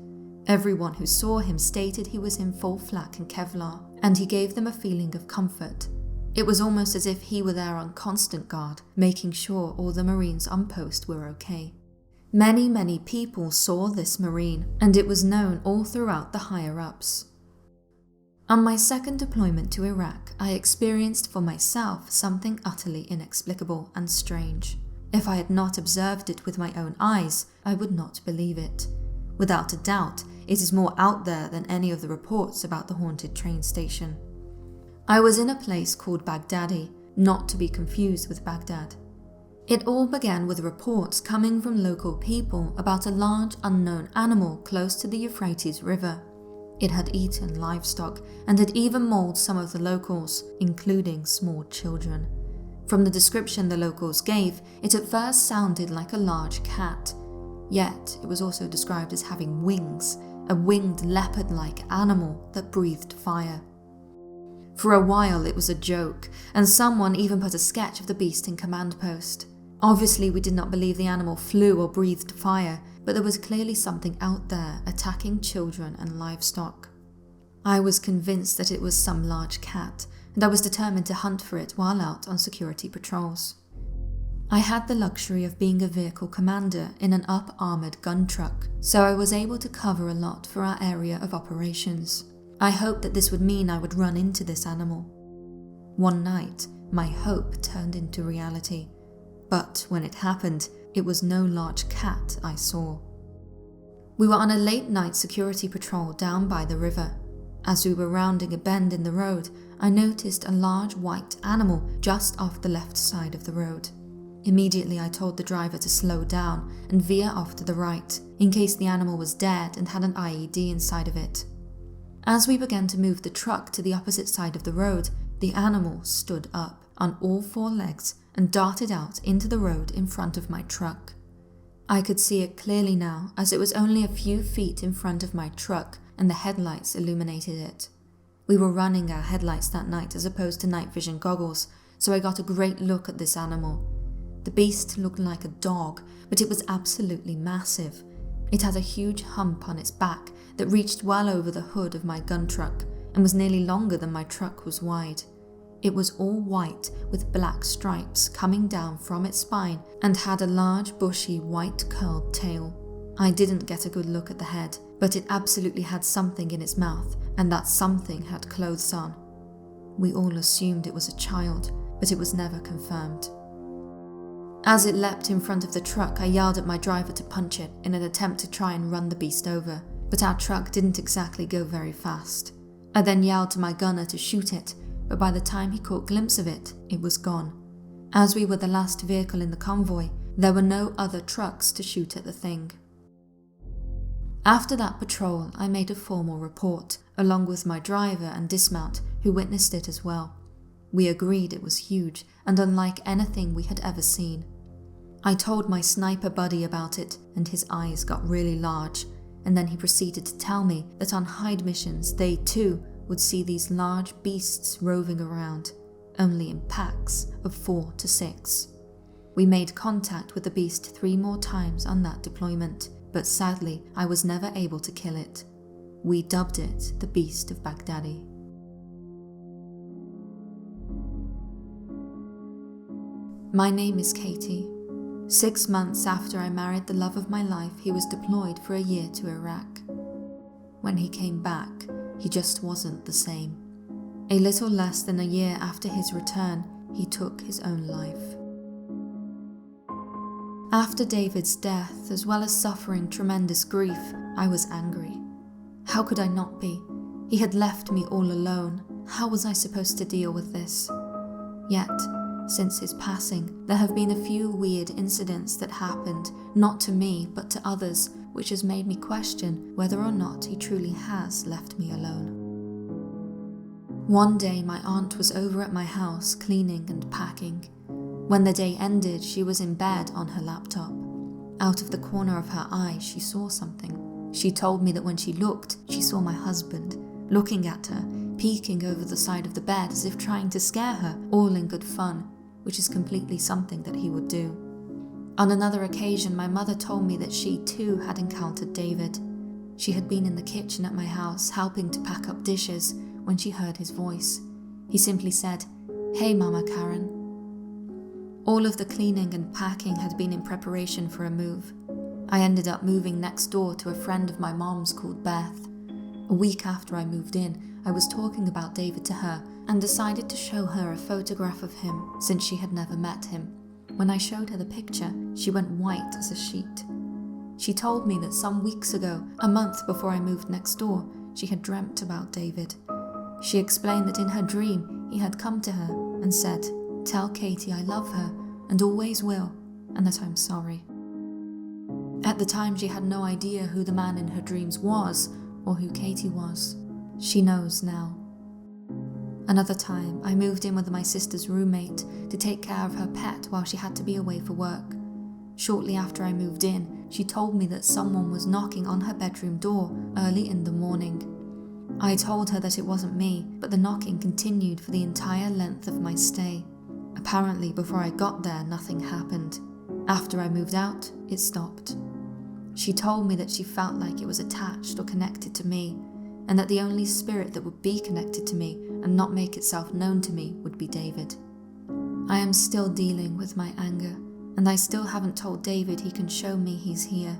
Everyone who saw him stated he was in full flak and Kevlar, and he gave them a feeling of comfort. It was almost as if he were there on constant guard, making sure all the Marines on post were okay. Many people saw this Marine, and it was known all throughout the higher-ups. On my second deployment to Iraq, I experienced for myself something utterly inexplicable and strange. If I had not observed it with my own eyes, I would not believe it. Without a doubt, it is more out there than any of the reports about the haunted train station. I was in a place called Baghdadi, not to be confused with Baghdad. It all began with reports coming from local people about a large unknown animal close to the Euphrates River. It had eaten livestock and had even mauled some of the locals, including small children. From the description the locals gave, it at first sounded like a large cat. Yet it was also described as having wings, a winged leopard-like animal that breathed fire. For a while it was a joke, and someone even put a sketch of the beast in command post. Obviously we did not believe the animal flew or breathed fire, but there was clearly something out there attacking children and livestock. I was convinced that it was some large cat, and I was determined to hunt for it while out on security patrols. I had the luxury of being a vehicle commander in an up-armoured gun truck, so I was able to cover a lot for our area of operations. I hoped that this would mean I would run into this animal. One night, my hope turned into reality. But when it happened, it was no large cat I saw. We were on a late night security patrol down by the river. As we were rounding a bend in the road, I noticed a large white animal just off the left side of the road. Immediately I told the driver to slow down and veer off to the right, in case the animal was dead and had an IED inside of it. As we began to move the truck to the opposite side of the road, the animal stood up on all four legs and darted out into the road in front of my truck. I could see it clearly now, as it was only a few feet in front of my truck and the headlights illuminated it. We were running our headlights that night as opposed to night vision goggles, so I got a great look at this animal. The beast looked like a dog, but it was absolutely massive. It had a huge hump on its back that reached well over the hood of my gun truck and was nearly longer than my truck was wide. It was all white with black stripes coming down from its spine and had a large bushy white curled tail. I didn't get a good look at the head, but it absolutely had something in its mouth, and that something had clothes on. We all assumed it was a child, but it was never confirmed. As it leapt in front of the truck, I yelled at my driver to punch it in an attempt to try and run the beast over, but our truck didn't exactly go very fast. I then yelled to my gunner to shoot it, but by the time he caught glimpse of it, it was gone. As we were the last vehicle in the convoy, there were no other trucks to shoot at the thing. After that patrol, I made a formal report, along with my driver and dismount, who witnessed it as well. We agreed it was huge and unlike anything we had ever seen. I told my sniper buddy about it, and his eyes got really large, and then he proceeded to tell me that on hide missions they too would see these large beasts roving around, only in packs of 4 to 6. We made contact with the beast 3 more times on that deployment, but sadly I was never able to kill it. We dubbed it the Beast of Baghdadi. My name is Katie. 6 months after I married the love of my life, he was deployed for a year to Iraq. When he came back, he just wasn't the same. A little less than a year after his return, he took his own life. After David's death, as well as suffering tremendous grief, I was angry. How could I not be? He had left me all alone. How was I supposed to deal with this? Yet, since his passing, there have been a few weird incidents that happened, not to me, but to others, which has made me question whether or not he truly has left me alone. One day my aunt was over at my house cleaning and packing. When the day ended, she was in bed on her laptop. Out of the corner of her eye, she saw something. She told me that when she looked, she saw my husband, looking at her, peeking over the side of the bed as if trying to scare her, all in good fun, which is completely something that he would do. On another occasion, my mother told me that she too had encountered David. She had been in the kitchen at my house helping to pack up dishes when she heard his voice. He simply said, "Hey Mama Karen." All of the cleaning and packing had been in preparation for a move. I ended up moving next door to a friend of my mom's called Beth. A week after I moved in, I was talking about David to her and decided to show her a photograph of him since she had never met him. When I showed her the picture, she went white as a sheet. She told me that some weeks ago, a month before I moved next door, she had dreamt about David. She explained that in her dream, he had come to her and said, "Tell Katie I love her and always will, and that I'm sorry." At the time, she had no idea who the man in her dreams was or who Katie was. She knows now. Another time, I moved in with my sister's roommate to take care of her pet while she had to be away for work. Shortly after I moved in, she told me that someone was knocking on her bedroom door early in the morning. I told her that it wasn't me, but the knocking continued for the entire length of my stay. Apparently, before I got there, nothing happened. After I moved out, it stopped. She told me that she felt like it was attached or connected to me, and that the only spirit that would be connected to me and not make itself known to me would be David. I am still dealing with my anger, and I still haven't told David he can show me he's here.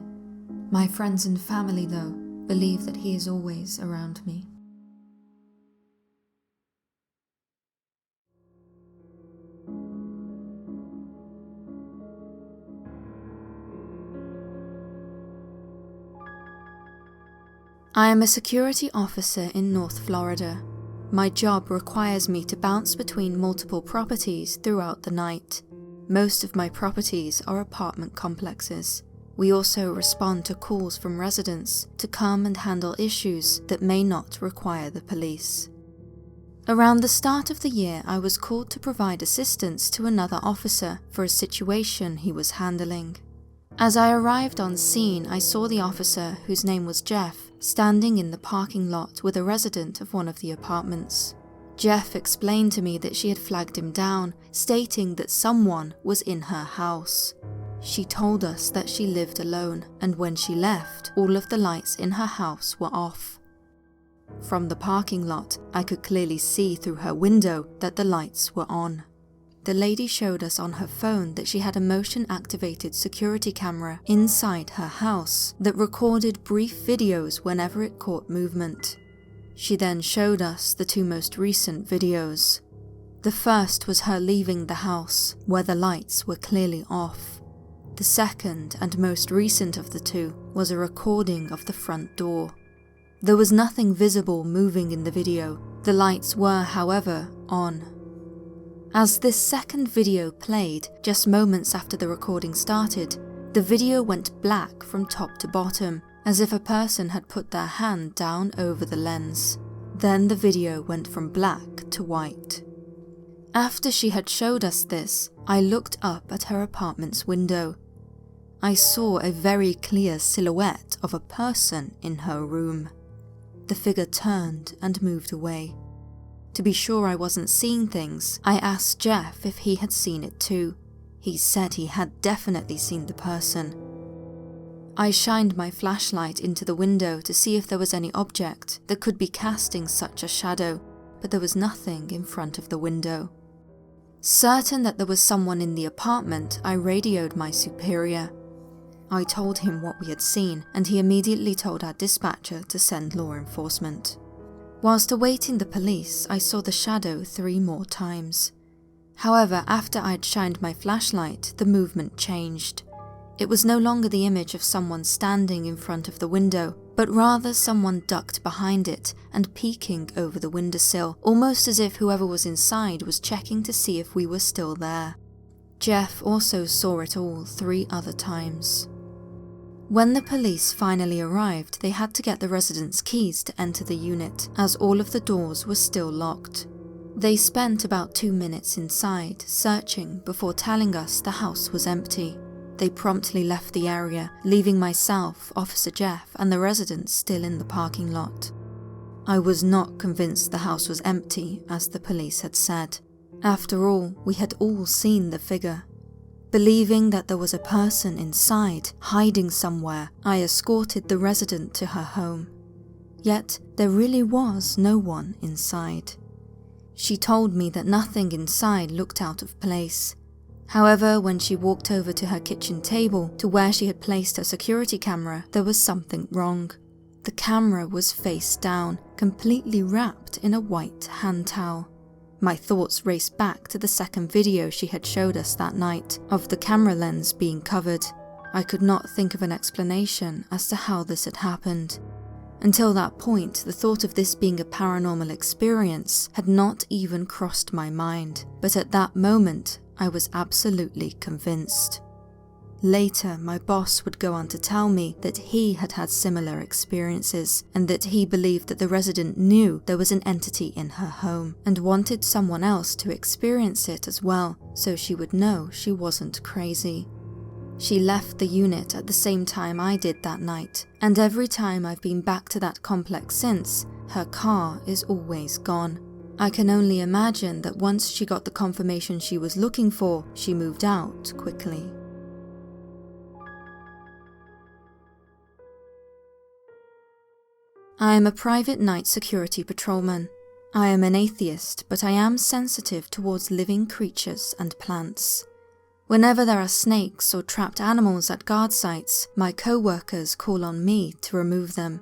My friends and family, though, believe that he is always around me. I am a security officer in North Florida. My job requires me to bounce between multiple properties throughout the night. Most of my properties are apartment complexes. We also respond to calls from residents to come and handle issues that may not require the police. Around the start of the year, I was called to provide assistance to another officer for a situation he was handling. As I arrived on scene, I saw the officer, whose name was Jeff, standing in the parking lot with a resident of one of the apartments. Jeff explained to me that she had flagged him down, stating that someone was in her house. She told us that she lived alone, and when she left, all of the lights in her house were off. From the parking lot, I could clearly see through her window that the lights were on. The lady showed us on her phone that she had a motion-activated security camera inside her house that recorded brief videos whenever it caught movement. She then showed us the two most recent videos. The first was her leaving the house, where the lights were clearly off. The second and most recent of the two was a recording of the front door. There was nothing visible moving in the video. The lights were, however, on. As this second video played, just moments after the recording started, the video went black from top to bottom, as if a person had put their hand down over the lens. Then the video went from black to white. After she had showed us this, I looked up at her apartment's window. I saw a very clear silhouette of a person in her room. The figure turned and moved away. To be sure I wasn't seeing things, I asked Jeff if he had seen it too. He said he had definitely seen the person. I shined my flashlight into the window to see if there was any object that could be casting such a shadow, but there was nothing in front of the window. Certain that there was someone in the apartment, I radioed my superior. I told him what we had seen, and he immediately told our dispatcher to send law enforcement. Whilst awaiting the police, I saw the shadow 3 more times. However, after I'd shined my flashlight, the movement changed. It was no longer the image of someone standing in front of the window, but rather someone ducked behind it and peeking over the windowsill, almost as if whoever was inside was checking to see if we were still there. Jeff also saw it all 3 other times. When the police finally arrived, they had to get the residents' keys to enter the unit, as all of the doors were still locked. They spent about 2 minutes inside, searching before telling us the house was empty. They promptly left the area, leaving myself, Officer Jeff, and the residents still in the parking lot. I was not convinced the house was empty, as the police had said. After all, we had all seen the figure. Believing that there was a person inside, hiding somewhere, I escorted the resident to her home. Yet, there really was no one inside. She told me that nothing inside looked out of place. However, when she walked over to her kitchen table, to where she had placed her security camera, there was something wrong. The camera was face down, completely wrapped in a white hand towel. My thoughts raced back to the second video she had showed us that night, of the camera lens being covered. I could not think of an explanation as to how this had happened. Until that point, the thought of this being a paranormal experience had not even crossed my mind, but at that moment, I was absolutely convinced. Later, my boss would go on to tell me that he had had similar experiences, and that he believed that the resident knew there was an entity in her home, and wanted someone else to experience it as well, so she would know she wasn't crazy. She left the unit at the same time I did that night, and every time I've been back to that complex since, her car is always gone. I can only imagine that once she got the confirmation she was looking for, she moved out quickly. I am a private night security patrolman. I am an atheist, but I am sensitive towards living creatures and plants. Whenever there are snakes or trapped animals at guard sites, my co-workers call on me to remove them.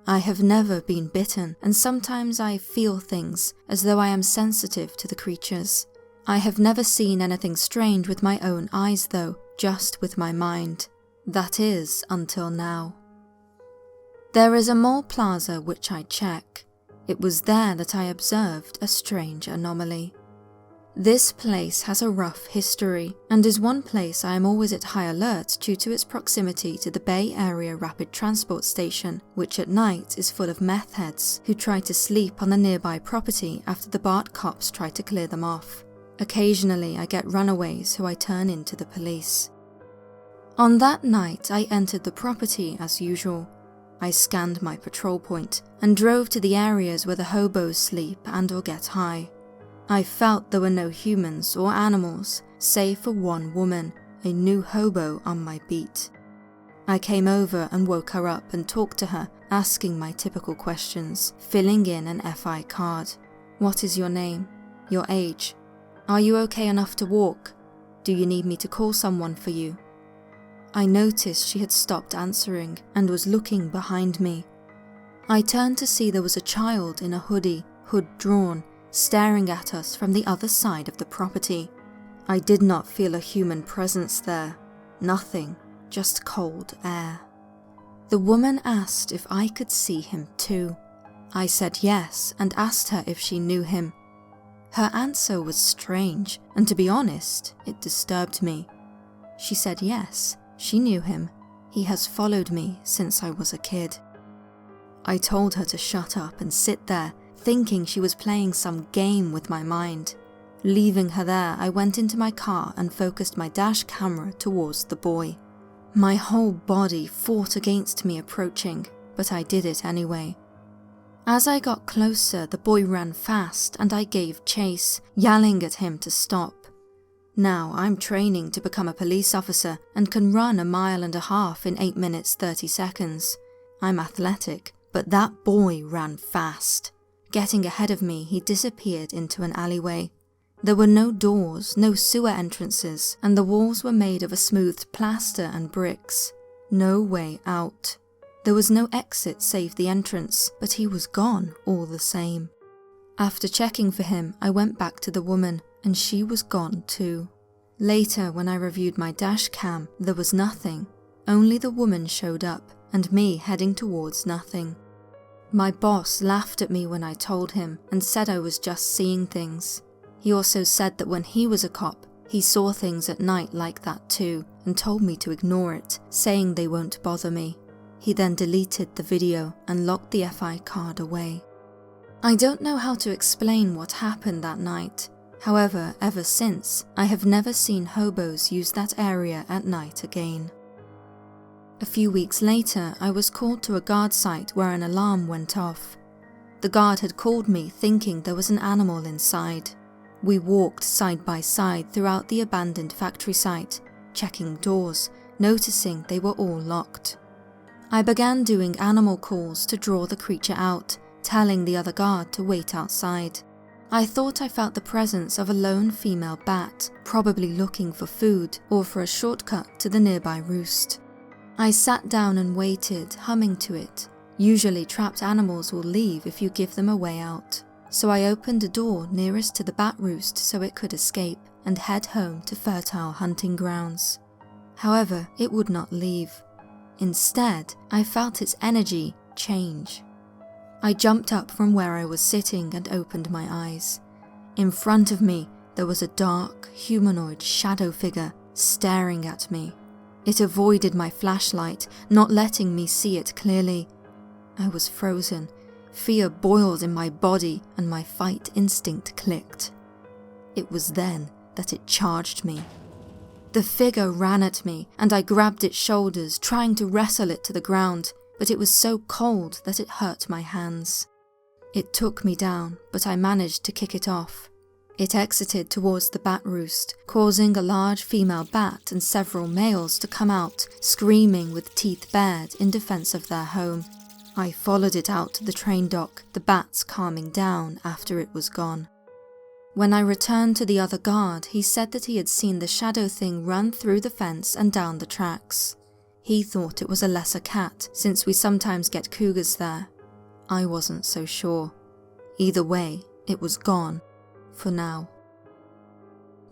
I have never been bitten, and sometimes I feel things as though I am sensitive to the creatures. I have never seen anything strange with my own eyes though, just with my mind. That is, until now. There is a mall plaza which I check. It was there that I observed a strange anomaly. This place has a rough history, and is one place I am always at high alert due to its proximity to the Bay Area Rapid Transport Station, which at night is full of meth heads who try to sleep on the nearby property after the BART cops try to clear them off. Occasionally I get runaways who I turn into the police. On that night I entered the property as usual. I scanned my patrol point and drove to the areas where the hobos sleep and or get high. I felt there were no humans or animals, save for one woman, a new hobo on my beat. I came over and woke her up and talked to her, asking my typical questions, filling in an FI card. What is your name? Your age? Are you okay enough to walk? Do you need me to call someone for you? I noticed she had stopped answering and was looking behind me. I turned to see there was a child in a hoodie, hood drawn, staring at us from the other side of the property. I did not feel a human presence there. Nothing, just cold air. The woman asked if I could see him too. I said yes and asked her if she knew him. Her answer was strange, and to be honest, it disturbed me. She said yes, she knew him. He has followed me since I was a kid. I told her to shut up and sit there, thinking she was playing some game with my mind. Leaving her there, I went into my car and focused my dash camera towards the boy. My whole body fought against me approaching, but I did it anyway. As I got closer, the boy ran fast and I gave chase, yelling at him to stop. Now I'm training to become a police officer and can run 1.5 miles in 8 minutes 30 seconds. I'm athletic, but that boy ran fast. Getting ahead of me, he disappeared into an alleyway. There were no doors, no sewer entrances, and the walls were made of a smoothed plaster and bricks. No way out. There was no exit save the entrance, but he was gone all the same. After checking for him, I went back to the woman, and she was gone too. Later, when I reviewed my dash cam, there was nothing. Only the woman showed up, and me heading towards nothing. My boss laughed at me when I told him, and said I was just seeing things. He also said that when he was a cop, he saw things at night like that too, and told me to ignore it, saying they won't bother me. He then deleted the video and locked the FI card away. I don't know how to explain what happened that night. However, ever since, I have never seen hobos use that area at night again. A few weeks later, I was called to a guard site where an alarm went off. The guard had called me thinking there was an animal inside. We walked side by side throughout the abandoned factory site, checking doors, noticing they were all locked. I began doing animal calls to draw the creature out, telling the other guard to wait outside. I thought I felt the presence of a lone female bat, probably looking for food or for a shortcut to the nearby roost. I sat down and waited, humming to it. Usually trapped animals will leave if you give them a way out. So I opened a door nearest to the bat roost so it could escape and head home to fertile hunting grounds. However, it would not leave. Instead, I felt its energy change. I jumped up from where I was sitting and opened my eyes. In front of me, there was a dark, humanoid shadow figure staring at me. It avoided my flashlight, not letting me see it clearly. I was frozen. Fear boiled in my body and my fight instinct clicked. It was then that it charged me. The figure ran at me and I grabbed its shoulders, trying to wrestle it to the ground, but it was so cold that it hurt my hands. It took me down, but I managed to kick it off. It exited towards the bat roost, causing a large female bat and several males to come out, screaming with teeth bared in defense of their home. I followed it out to the train dock, the bats calming down after it was gone. When I returned to the other guard, he said that he had seen the shadow thing run through the fence and down the tracks. He thought it was a lesser cat, since we sometimes get cougars there. I wasn't so sure. Either way, it was gone. For now.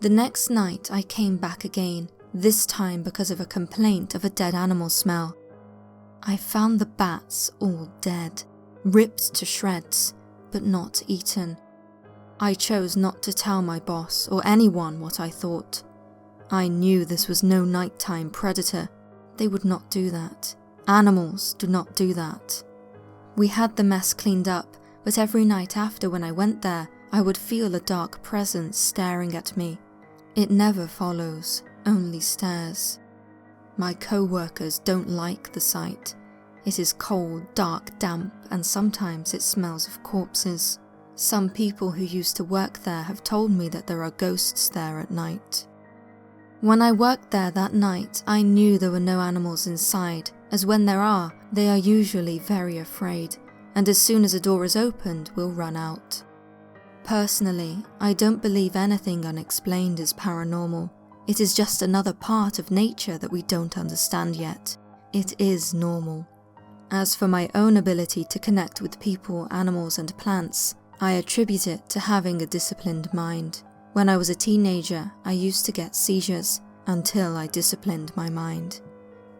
The next night I came back again, this time because of a complaint of a dead animal smell. I found the bats all dead, ripped to shreds, but not eaten. I chose not to tell my boss or anyone what I thought. I knew this was no nighttime predator. They would not do that. Animals do not do that. We had the mess cleaned up, but every night after when I went there, I would feel a dark presence staring at me. It never follows, only stares. My co-workers don't like the site. It is cold, dark, damp, and sometimes it smells of corpses. Some people who used to work there have told me that there are ghosts there at night. When I worked there that night, I knew there were no animals inside, as when there are, they are usually very afraid, and as soon as a door is opened, will run out. Personally, I don't believe anything unexplained is paranormal. It is just another part of nature that we don't understand yet. It is normal. As for my own ability to connect with people, animals, and plants, I attribute it to having a disciplined mind. When I was a teenager, I used to get seizures until I disciplined my mind.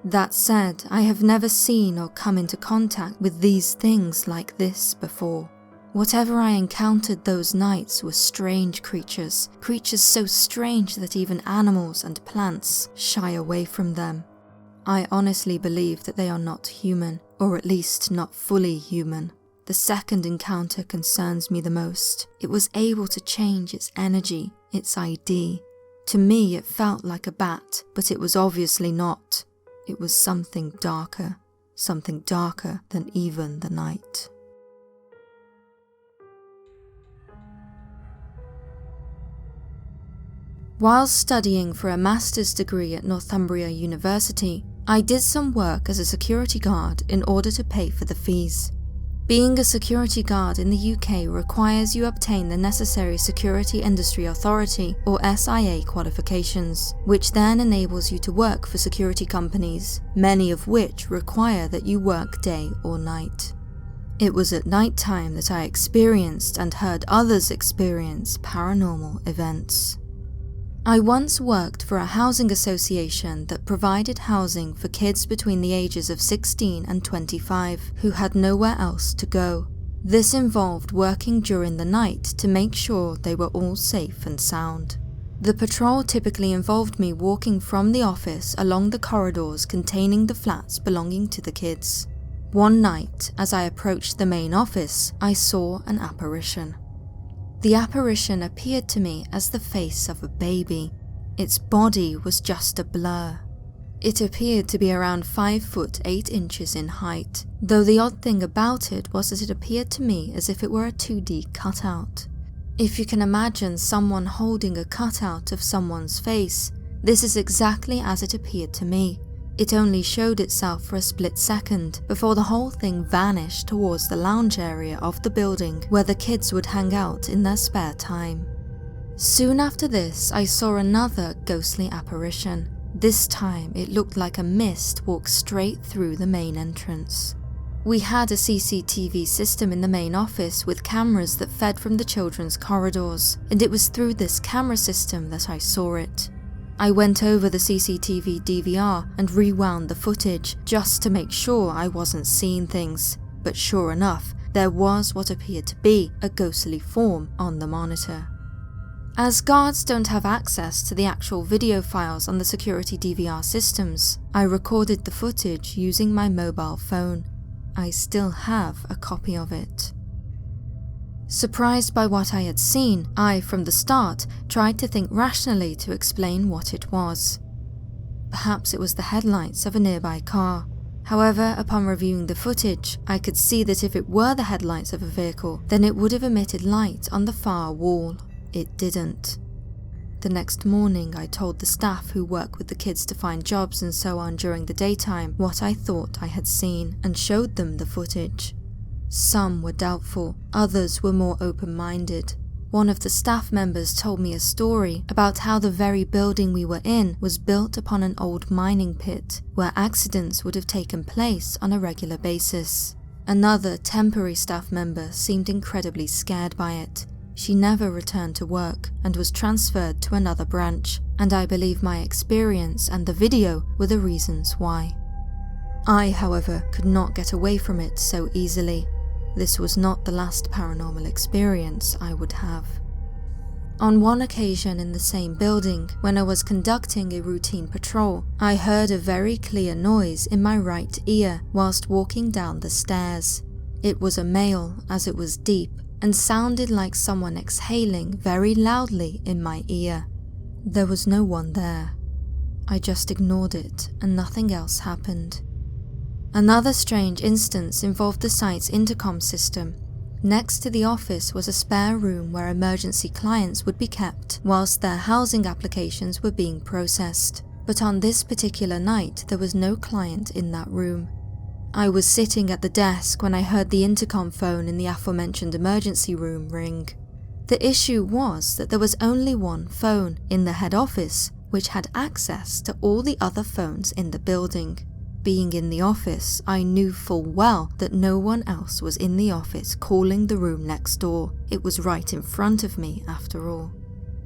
That said, I have never seen or come into contact with these things like this before. Whatever I encountered those nights were strange creatures so strange that even animals and plants shy away from them. I honestly believe that they are not human, or at least not fully human. The second encounter concerns me the most. It was able to change its energy, its ID. To me it felt like a bat, but it was obviously not. It was something darker than even the night. While studying for a master's degree at Northumbria University, I did some work as a security guard in order to pay for the fees. Being a security guard in the UK requires you obtain the necessary Security Industry Authority or SIA qualifications, which then enables you to work for security companies, many of which require that you work day or night. It was at night time that I experienced and heard others experience paranormal events. I once worked for a housing association that provided housing for kids between the ages of 16 and 25 who had nowhere else to go. This involved working during the night to make sure they were all safe and sound. The patrol typically involved me walking from the office along the corridors containing the flats belonging to the kids. One night, as I approached the main office, I saw an apparition. The apparition appeared to me as the face of a baby. Its body was just a blur. It appeared to be around 5 foot 8 inches in height, though the odd thing about it was that it appeared to me as if it were a 2D cutout. If you can imagine someone holding a cutout of someone's face, this is exactly as it appeared to me. It only showed itself for a split second before the whole thing vanished towards the lounge area of the building where the kids would hang out in their spare time. Soon after this, I saw another ghostly apparition. This time, it looked like a mist walked straight through the main entrance. We had a CCTV system in the main office with cameras that fed from the children's corridors, and it was through this camera system that I saw it. I went over the CCTV DVR and rewound the footage just to make sure I wasn't seeing things, but sure enough, there was what appeared to be a ghostly form on the monitor. As guards don't have access to the actual video files on the security DVR systems, I recorded the footage using my mobile phone. I still have a copy of it. Surprised by what I had seen, I, from the start, tried to think rationally to explain what it was. Perhaps it was the headlights of a nearby car. However, upon reviewing the footage, I could see that if it were the headlights of a vehicle, then it would have emitted light on the far wall. It didn't. The next morning, I told the staff who work with the kids to find jobs and so on during the daytime what I thought I had seen and showed them the footage. Some were doubtful, others were more open-minded. One of the staff members told me a story about how the very building we were in was built upon an old mining pit where accidents would have taken place on a regular basis. Another temporary staff member seemed incredibly scared by it. She never returned to work and was transferred to another branch, and I believe my experience and the video were the reasons why. I, however, could not get away from it so easily. This was not the last paranormal experience I would have. On one occasion in the same building, when I was conducting a routine patrol, I heard a very clear noise in my right ear whilst walking down the stairs. It was a male, as it was deep, and sounded like someone exhaling very loudly in my ear. There was no one there. I just ignored it and nothing else happened. Another strange instance involved the site's intercom system. Next to the office was a spare room where emergency clients would be kept whilst their housing applications were being processed. But on this particular night, there was no client in that room. I was sitting at the desk when I heard the intercom phone in the aforementioned emergency room ring. The issue was that there was only one phone in the head office which had access to all the other phones in the building. Being in the office, I knew full well that no one else was in the office calling the room next door. It was right in front of me after all.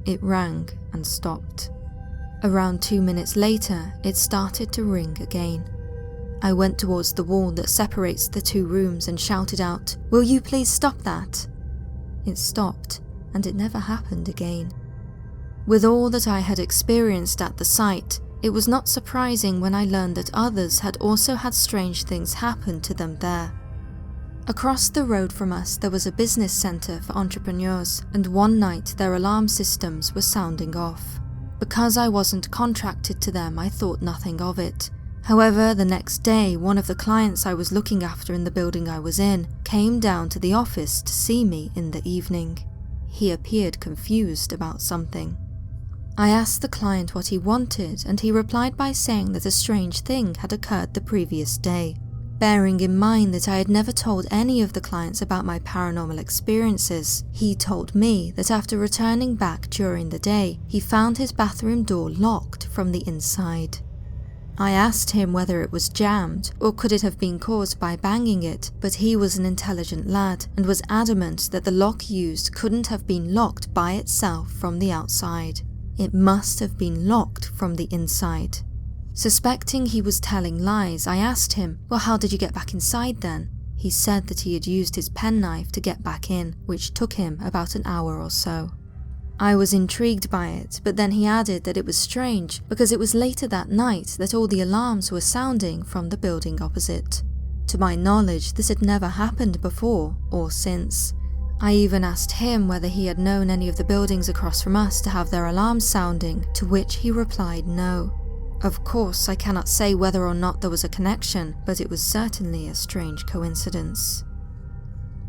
It rang and stopped. Around 2 minutes later, it started to ring again. I went towards the wall that separates the two rooms and shouted out, "Will you please stop that?" It stopped, and it never happened again. With all that I had experienced at the site, it was not surprising when I learned that others had also had strange things happen to them there. Across the road from us there was a business centre for entrepreneurs, and one night their alarm systems were sounding off. Because I wasn't contracted to them, I thought nothing of it. However, the next day, one of the clients I was looking after in the building I was in came down to the office to see me in the evening. He appeared confused about something. I asked the client what he wanted, and he replied by saying that a strange thing had occurred the previous day. Bearing in mind that I had never told any of the clients about my paranormal experiences, he told me that after returning back during the day, he found his bathroom door locked from the inside. I asked him whether it was jammed, or could it have been caused by banging it, but he was an intelligent lad and was adamant that the lock used couldn't have been locked by itself from the outside. It must have been locked from the inside. Suspecting he was telling lies, I asked him, "Well, how did you get back inside then?" He said that he had used his penknife to get back in, which took him about an hour or so. I was intrigued by it, but then he added that it was strange because it was later that night that all the alarms were sounding from the building opposite. To my knowledge, this had never happened before or since. I even asked him whether he had known any of the buildings across from us to have their alarms sounding, to which he replied no. Of course, I cannot say whether or not there was a connection, but it was certainly a strange coincidence.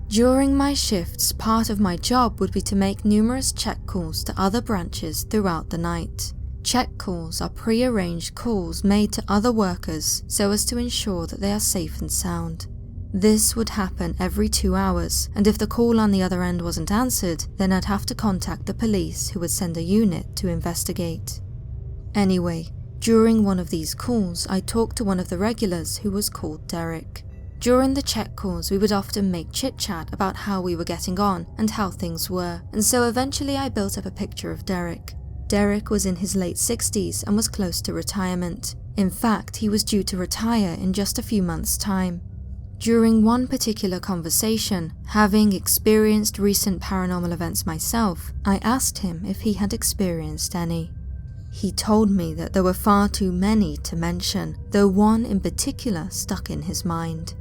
During my shifts, part of my job would be to make numerous check calls to other branches throughout the night. Check calls are pre-arranged calls made to other workers so as to ensure that they are safe and sound. This would happen every 2 hours, and if the call on the other end wasn't answered, then I'd have to contact the police, who would send a unit to investigate. Anyway, during one of these calls, I talked to one of the regulars who was called Derek. During the check calls, we would often make chit-chat about how we were getting on and how things were, and so eventually I built up a picture of Derek. Derek was in his late 60s and was close to retirement. In fact, he was due to retire in just a few months' time. During one particular conversation, having experienced recent paranormal events myself, I asked him if he had experienced any. He told me that there were far too many to mention, though one in particular stuck in his mind.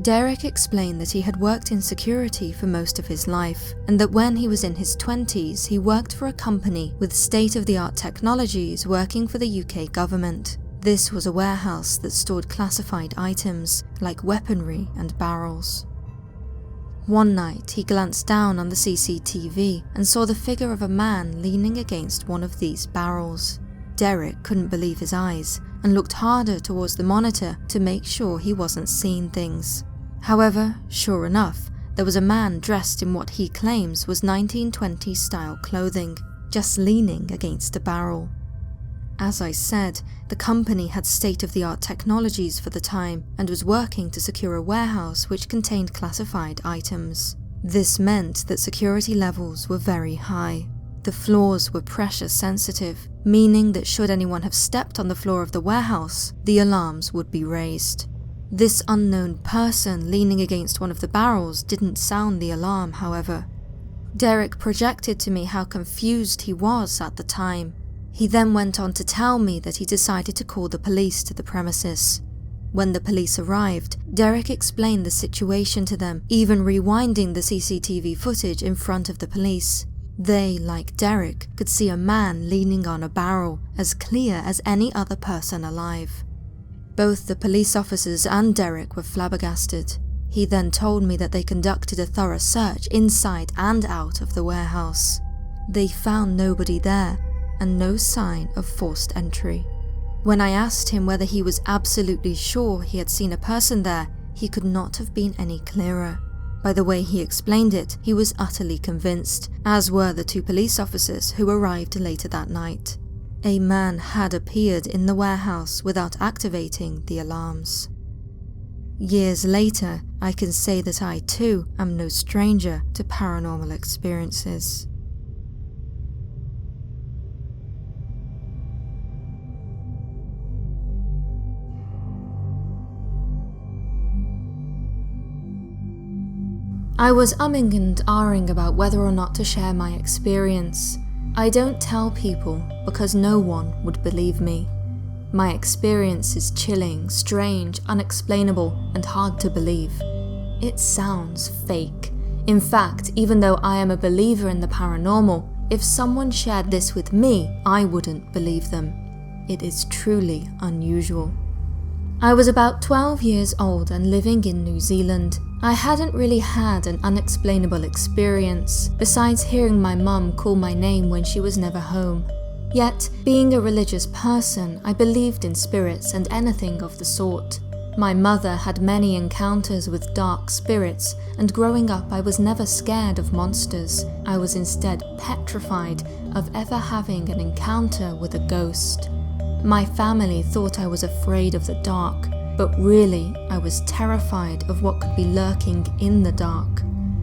Derek explained that he had worked in security for most of his life, and that when he was in his 20s, he worked for a company with state-of-the-art technologies working for the UK government. This was a warehouse that stored classified items like weaponry and barrels. One night, he glanced down on the CCTV and saw the figure of a man leaning against one of these barrels. Derek couldn't believe his eyes and looked harder towards the monitor to make sure he wasn't seeing things. However, sure enough, there was a man dressed in what he claims was 1920s style clothing, just leaning against a barrel. As I said, the company had state-of-the-art technologies for the time and was working to secure a warehouse which contained classified items. This meant that security levels were very high. The floors were pressure sensitive, meaning that should anyone have stepped on the floor of the warehouse, the alarms would be raised. This unknown person leaning against one of the barrels didn't sound the alarm, however. Derek projected to me how confused he was at the time. He then went on to tell me that he decided to call the police to the premises. When the police arrived, Derek explained the situation to them, even rewinding the CCTV footage in front of the police. They, like Derek, could see a man leaning on a barrel, as clear as any other person alive. Both the police officers and Derek were flabbergasted. He then told me that they conducted a thorough search inside and out of the warehouse. They found nobody there, and no sign of forced entry. When I asked him whether he was absolutely sure he had seen a person there, he could not have been any clearer. By the way he explained it, he was utterly convinced, as were the 2 police officers who arrived later that night. A man had appeared in the warehouse without activating the alarms. Years later, I can say that I too am no stranger to paranormal experiences. I was umming and ahhing about whether or not to share my experience. I don't tell people because no one would believe me. My experience is chilling, strange, unexplainable, and hard to believe. It sounds fake. In fact, even though I am a believer in the paranormal, if someone shared this with me, I wouldn't believe them. It is truly unusual. I was about 12 years old and living in New Zealand. I hadn't really had an unexplainable experience, besides hearing my mum call my name when she was never home. Yet, being a religious person, I believed in spirits and anything of the sort. My mother had many encounters with dark spirits, and growing up I was never scared of monsters. I was instead petrified of ever having an encounter with a ghost. My family thought I was afraid of the dark, but really I was terrified of what could be lurking in the dark.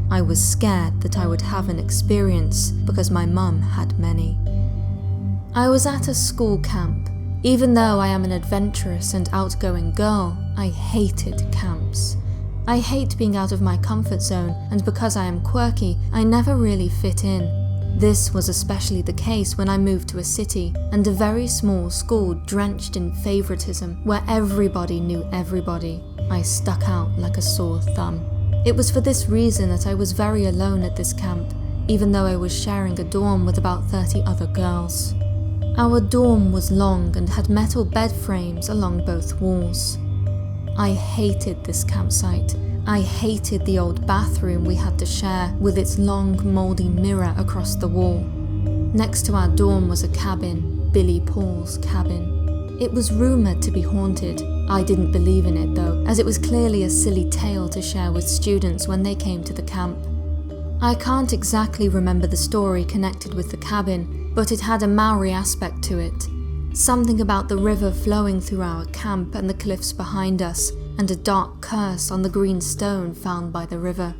I was scared that I would have an experience because my mum had many. I was at a school camp. Even though I am an adventurous and outgoing girl, I hated camps. I hate being out of my comfort zone, and because I am quirky, I never really fit in. This was especially the case when I moved to a city and a very small school drenched in favoritism where everybody knew everybody. I stuck out like a sore thumb. It was for this reason that I was very alone at this camp, even though I was sharing a dorm with about 30 other girls. Our dorm was long and had metal bed frames along both walls. I hated this campsite. I hated the old bathroom we had to share with its long, mouldy mirror across the wall. Next to our dorm was a cabin, Billy Paul's cabin. It was rumoured to be haunted. I didn't believe in it though, as it was clearly a silly tale to share with students when they came to the camp. I can't exactly remember the story connected with the cabin, but it had a Maori aspect to it. Something about the river flowing through our camp and the cliffs behind us, and a dark curse on the green stone found by the river.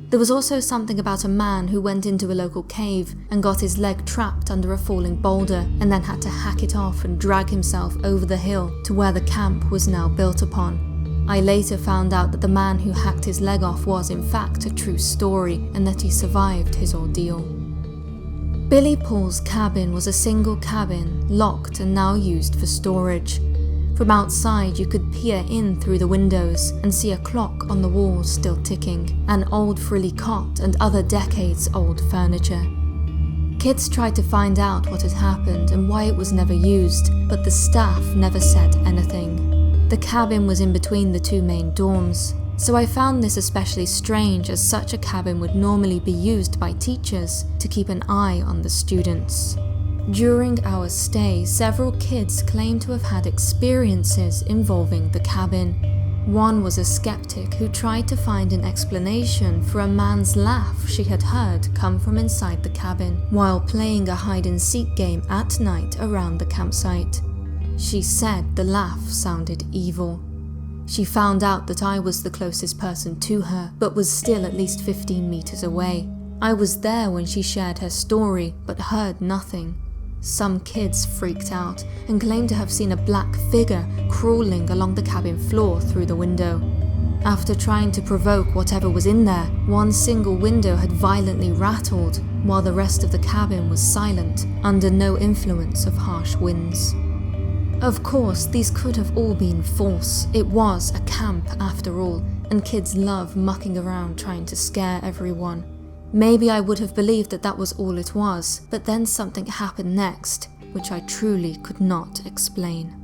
There was also something about a man who went into a local cave and got his leg trapped under a falling boulder and then had to hack it off and drag himself over the hill to where the camp was now built upon. I later found out that the man who hacked his leg off was in fact a true story and that he survived his ordeal. Billy Paul's cabin was a single cabin, locked and now used for storage. From outside you could peer in through the windows and see a clock on the wall still ticking, an old frilly cot and other decades-old furniture. Kids tried to find out what had happened and why it was never used, but the staff never said anything. The cabin was in between the two main dorms, so I found this especially strange as such a cabin would normally be used by teachers to keep an eye on the students. During our stay, several kids claimed to have had experiences involving the cabin. One was a skeptic who tried to find an explanation for a man's laugh she had heard come from inside the cabin while playing a hide-and-seek game at night around the campsite. She said the laugh sounded evil. She found out that I was the closest person to her, but was still at least 15 meters away. I was there when she shared her story, but heard nothing. Some kids freaked out and claimed to have seen a black figure crawling along the cabin floor through the window. After trying to provoke whatever was in there, one single window had violently rattled, while the rest of the cabin was silent, under no influence of harsh winds. Of course, these could have all been false. It was a camp after all, and kids love mucking around trying to scare everyone. Maybe I would have believed that that was all it was, but then something happened next, which I truly could not explain.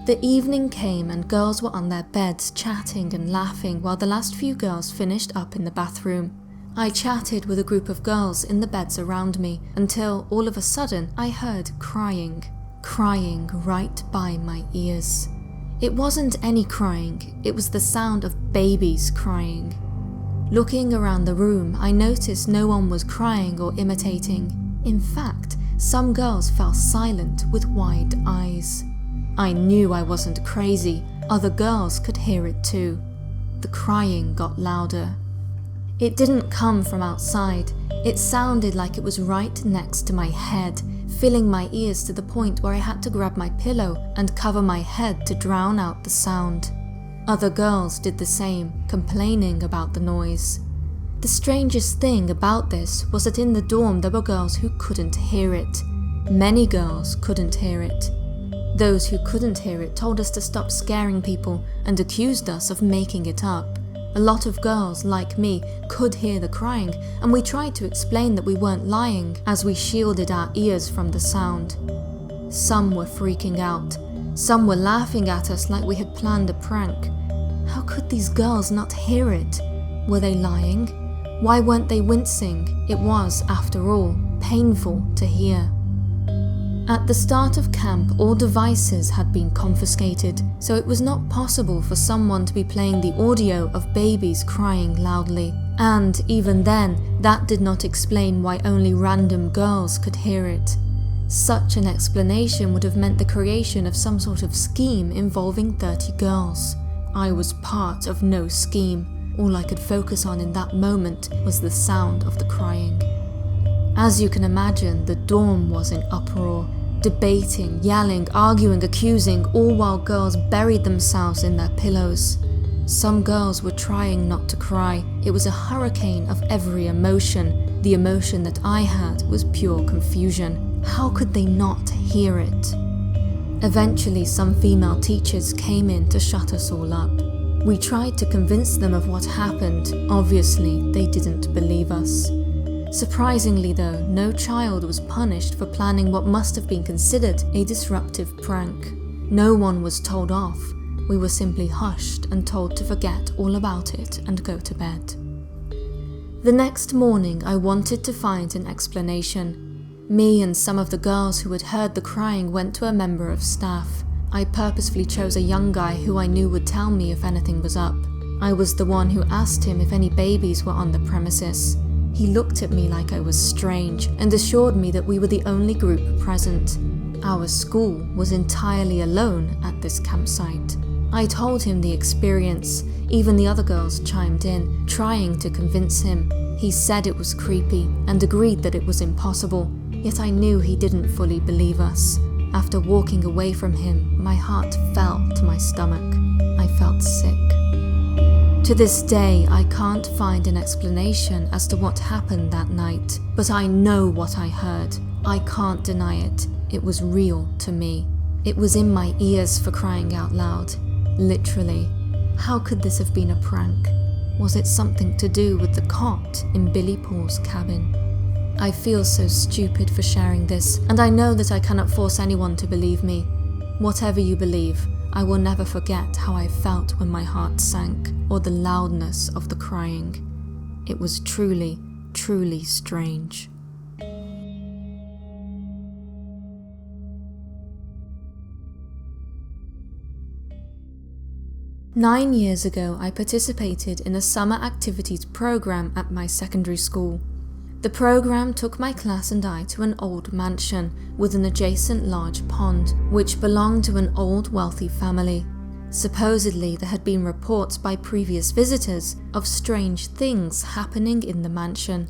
The evening came and girls were on their beds chatting and laughing while the last few girls finished up in the bathroom. I chatted with a group of girls in the beds around me until, all of a sudden, I heard crying right by my ears. It wasn't any crying, it was the sound of babies crying. Looking around the room, I noticed no one was crying or imitating. In fact, some girls fell silent with wide eyes. I knew I wasn't crazy. Other girls could hear it too. The crying got louder. It didn't come from outside. It sounded like it was right next to my head, filling my ears to the point where I had to grab my pillow and cover my head to drown out the sound. Other girls did the same, complaining about the noise. The strangest thing about this was that in the dorm there were girls who couldn't hear it. Many girls couldn't hear it. Those who couldn't hear it told us to stop scaring people and accused us of making it up. A lot of girls, like me, could hear the crying, and we tried to explain that we weren't lying as we shielded our ears from the sound. Some were freaking out. Some were laughing at us like we had planned a prank. How could these girls not hear it? Were they lying? Why weren't they wincing? It was, after all, painful to hear. At the start of camp, all devices had been confiscated, so it was not possible for someone to be playing the audio of babies crying loudly. And even then, that did not explain why only random girls could hear it. Such an explanation would have meant the creation of some sort of scheme involving 30 girls. I was part of no scheme. All I could focus on in that moment was the sound of the crying. As you can imagine, the dorm was in uproar, debating, yelling, arguing, accusing, all while girls buried themselves in their pillows. Some girls were trying not to cry. It was a hurricane of every emotion. The emotion that I had was pure confusion. How could they not hear it? Eventually, some female teachers came in to shut us all up. We tried to convince them of what happened. Obviously, they didn't believe us. Surprisingly though, no child was punished for planning what must have been considered a disruptive prank. No one was told off. We were simply hushed and told to forget all about it and go to bed. The next morning, I wanted to find an explanation. Me and some of the girls who had heard the crying went to a member of staff. I purposefully chose a young guy who I knew would tell me if anything was up. I was the one who asked him if any babies were on the premises. He looked at me like I was strange and assured me that we were the only group present. Our school was entirely alone at this campsite. I told him the experience. Even the other girls chimed in, trying to convince him. He said it was creepy and agreed that it was impossible, yet I knew he didn't fully believe us. After walking away from him, my heart fell to my stomach. I felt sick. To this day, I can't find an explanation as to what happened that night, but I know what I heard. I can't deny it. It was real to me. It was in my ears, for crying out loud. Literally. How could this have been a prank? Was it something to do with the cot in Billy Paul's cabin? I feel so stupid for sharing this, and I know that I cannot force anyone to believe me. Whatever you believe, I will never forget how I felt when my heart sank, or the loudness of the crying. It was truly, truly strange. Nine years ago, I participated in a summer activities program at my secondary school. The program took my class and I to an old mansion with an adjacent large pond, which belonged to an old wealthy family. Supposedly, there had been reports by previous visitors of strange things happening in the mansion.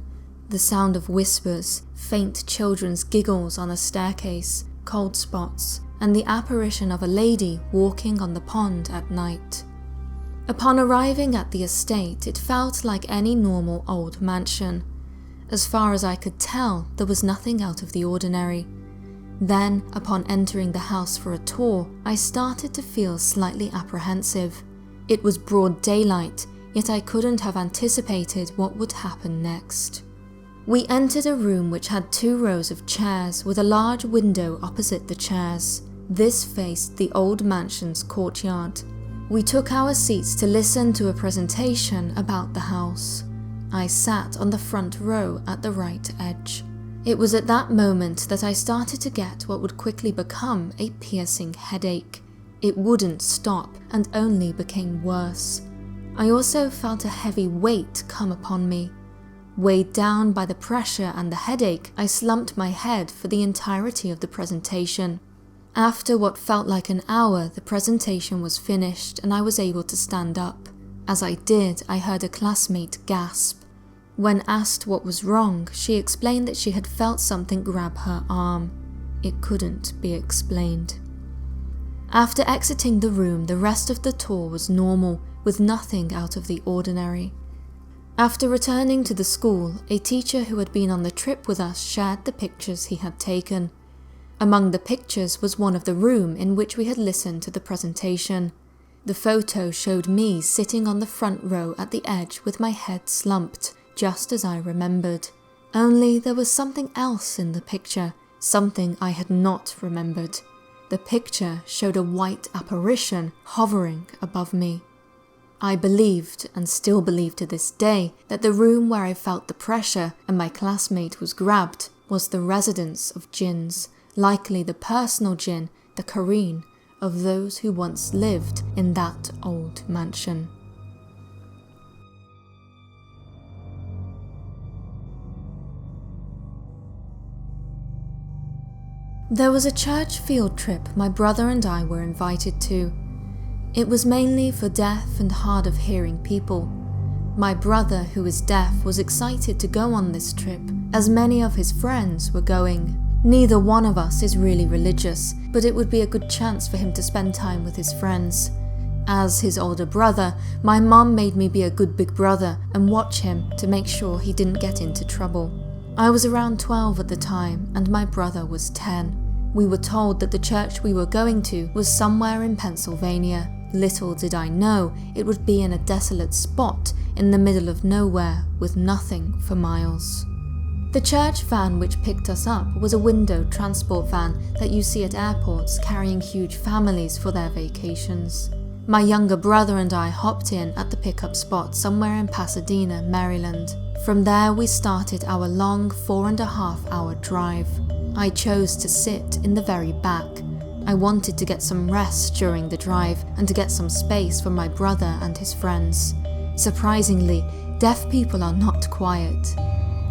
The sound of whispers, faint children's giggles on a staircase, cold spots, and the apparition of a lady walking on the pond at night. Upon arriving at the estate, it felt like any normal old mansion. As far as I could tell, there was nothing out of the ordinary. Then, upon entering the house for a tour, I started to feel slightly apprehensive. It was broad daylight, yet I couldn't have anticipated what would happen next. We entered a room which had 2 rows of chairs with a large window opposite the chairs. This faced the old mansion's courtyard. We took our seats to listen to a presentation about the house. I sat on the front row at the right edge. It was at that moment that I started to get what would quickly become a piercing headache. It wouldn't stop and only became worse. I also felt a heavy weight come upon me. Weighed down by the pressure and the headache, I slumped my head for the entirety of the presentation. After what felt like an hour, the presentation was finished and I was able to stand up. As I did, I heard a classmate gasp. When asked what was wrong, she explained that she had felt something grab her arm. It couldn't be explained. After exiting the room, the rest of the tour was normal, with nothing out of the ordinary. After returning to the school, a teacher who had been on the trip with us shared the pictures he had taken. Among the pictures was one of the room in which we had listened to the presentation. The photo showed me sitting on the front row at the edge with my head slumped, just as I remembered. Only there was something else in the picture, something I had not remembered. The picture showed a white apparition hovering above me. I believed, and still believe to this day, that the room where I felt the pressure and my classmate was grabbed was the residence of Djinns, likely the personal Djinn, the Kareen, of those who once lived in that old mansion. There was a church field trip my brother and I were invited to. It was mainly for deaf and hard of hearing people. My brother, who is deaf, was excited to go on this trip, as many of his friends were going. Neither one of us is really religious, but it would be a good chance for him to spend time with his friends. As his older brother, my mum made me be a good big brother and watch him to make sure he didn't get into trouble. I was around 12 at the time and my brother was 10. We were told that the church we were going to was somewhere in Pennsylvania. Little did I know it would be in a desolate spot in the middle of nowhere with nothing for miles. The church van which picked us up was a windowed transport van that you see at airports carrying huge families for their vacations. My younger brother and I hopped in at the pickup spot somewhere in Pasadena, Maryland. From there we started our long 4.5-hour drive. I chose to sit in the very back. I wanted to get some rest during the drive and to get some space for my brother and his friends. Surprisingly, deaf people are not quiet.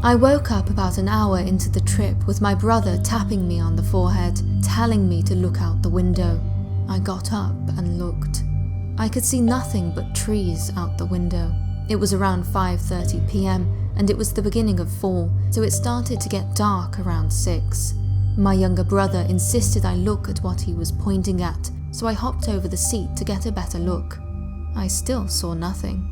I woke up about an hour into the trip with my brother tapping me on the forehead, telling me to look out the window. I got up and looked. I could see nothing but trees out the window. It was around 5:30 p.m. and it was the beginning of fall, so it started to get dark around 6. My younger brother insisted I look at what he was pointing at, so I hopped over the seat to get a better look. I still saw nothing.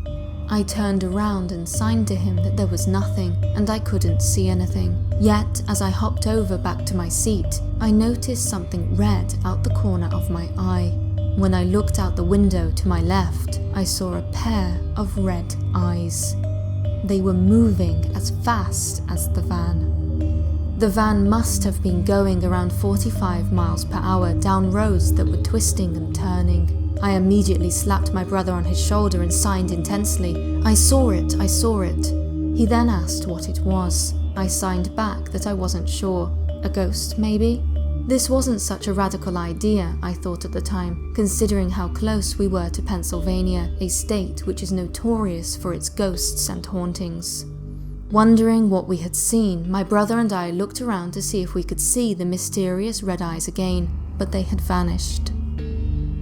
I turned around and signed to him that there was nothing, and I couldn't see anything. Yet, as I hopped over back to my seat, I noticed something red out the corner of my eye. When I looked out the window to my left, I saw a pair of red eyes. They were moving as fast as the van. The van must have been going around 45 miles per hour down roads that were twisting and turning. I immediately slapped my brother on his shoulder and signed intensely, "I saw it, I saw it." He then asked what it was. I signed back that I wasn't sure. A ghost, maybe? This wasn't such a radical idea, I thought at the time, considering how close we were to Pennsylvania, a state which is notorious for its ghosts and hauntings. Wondering what we had seen, my brother and I looked around to see if we could see the mysterious red eyes again, but they had vanished.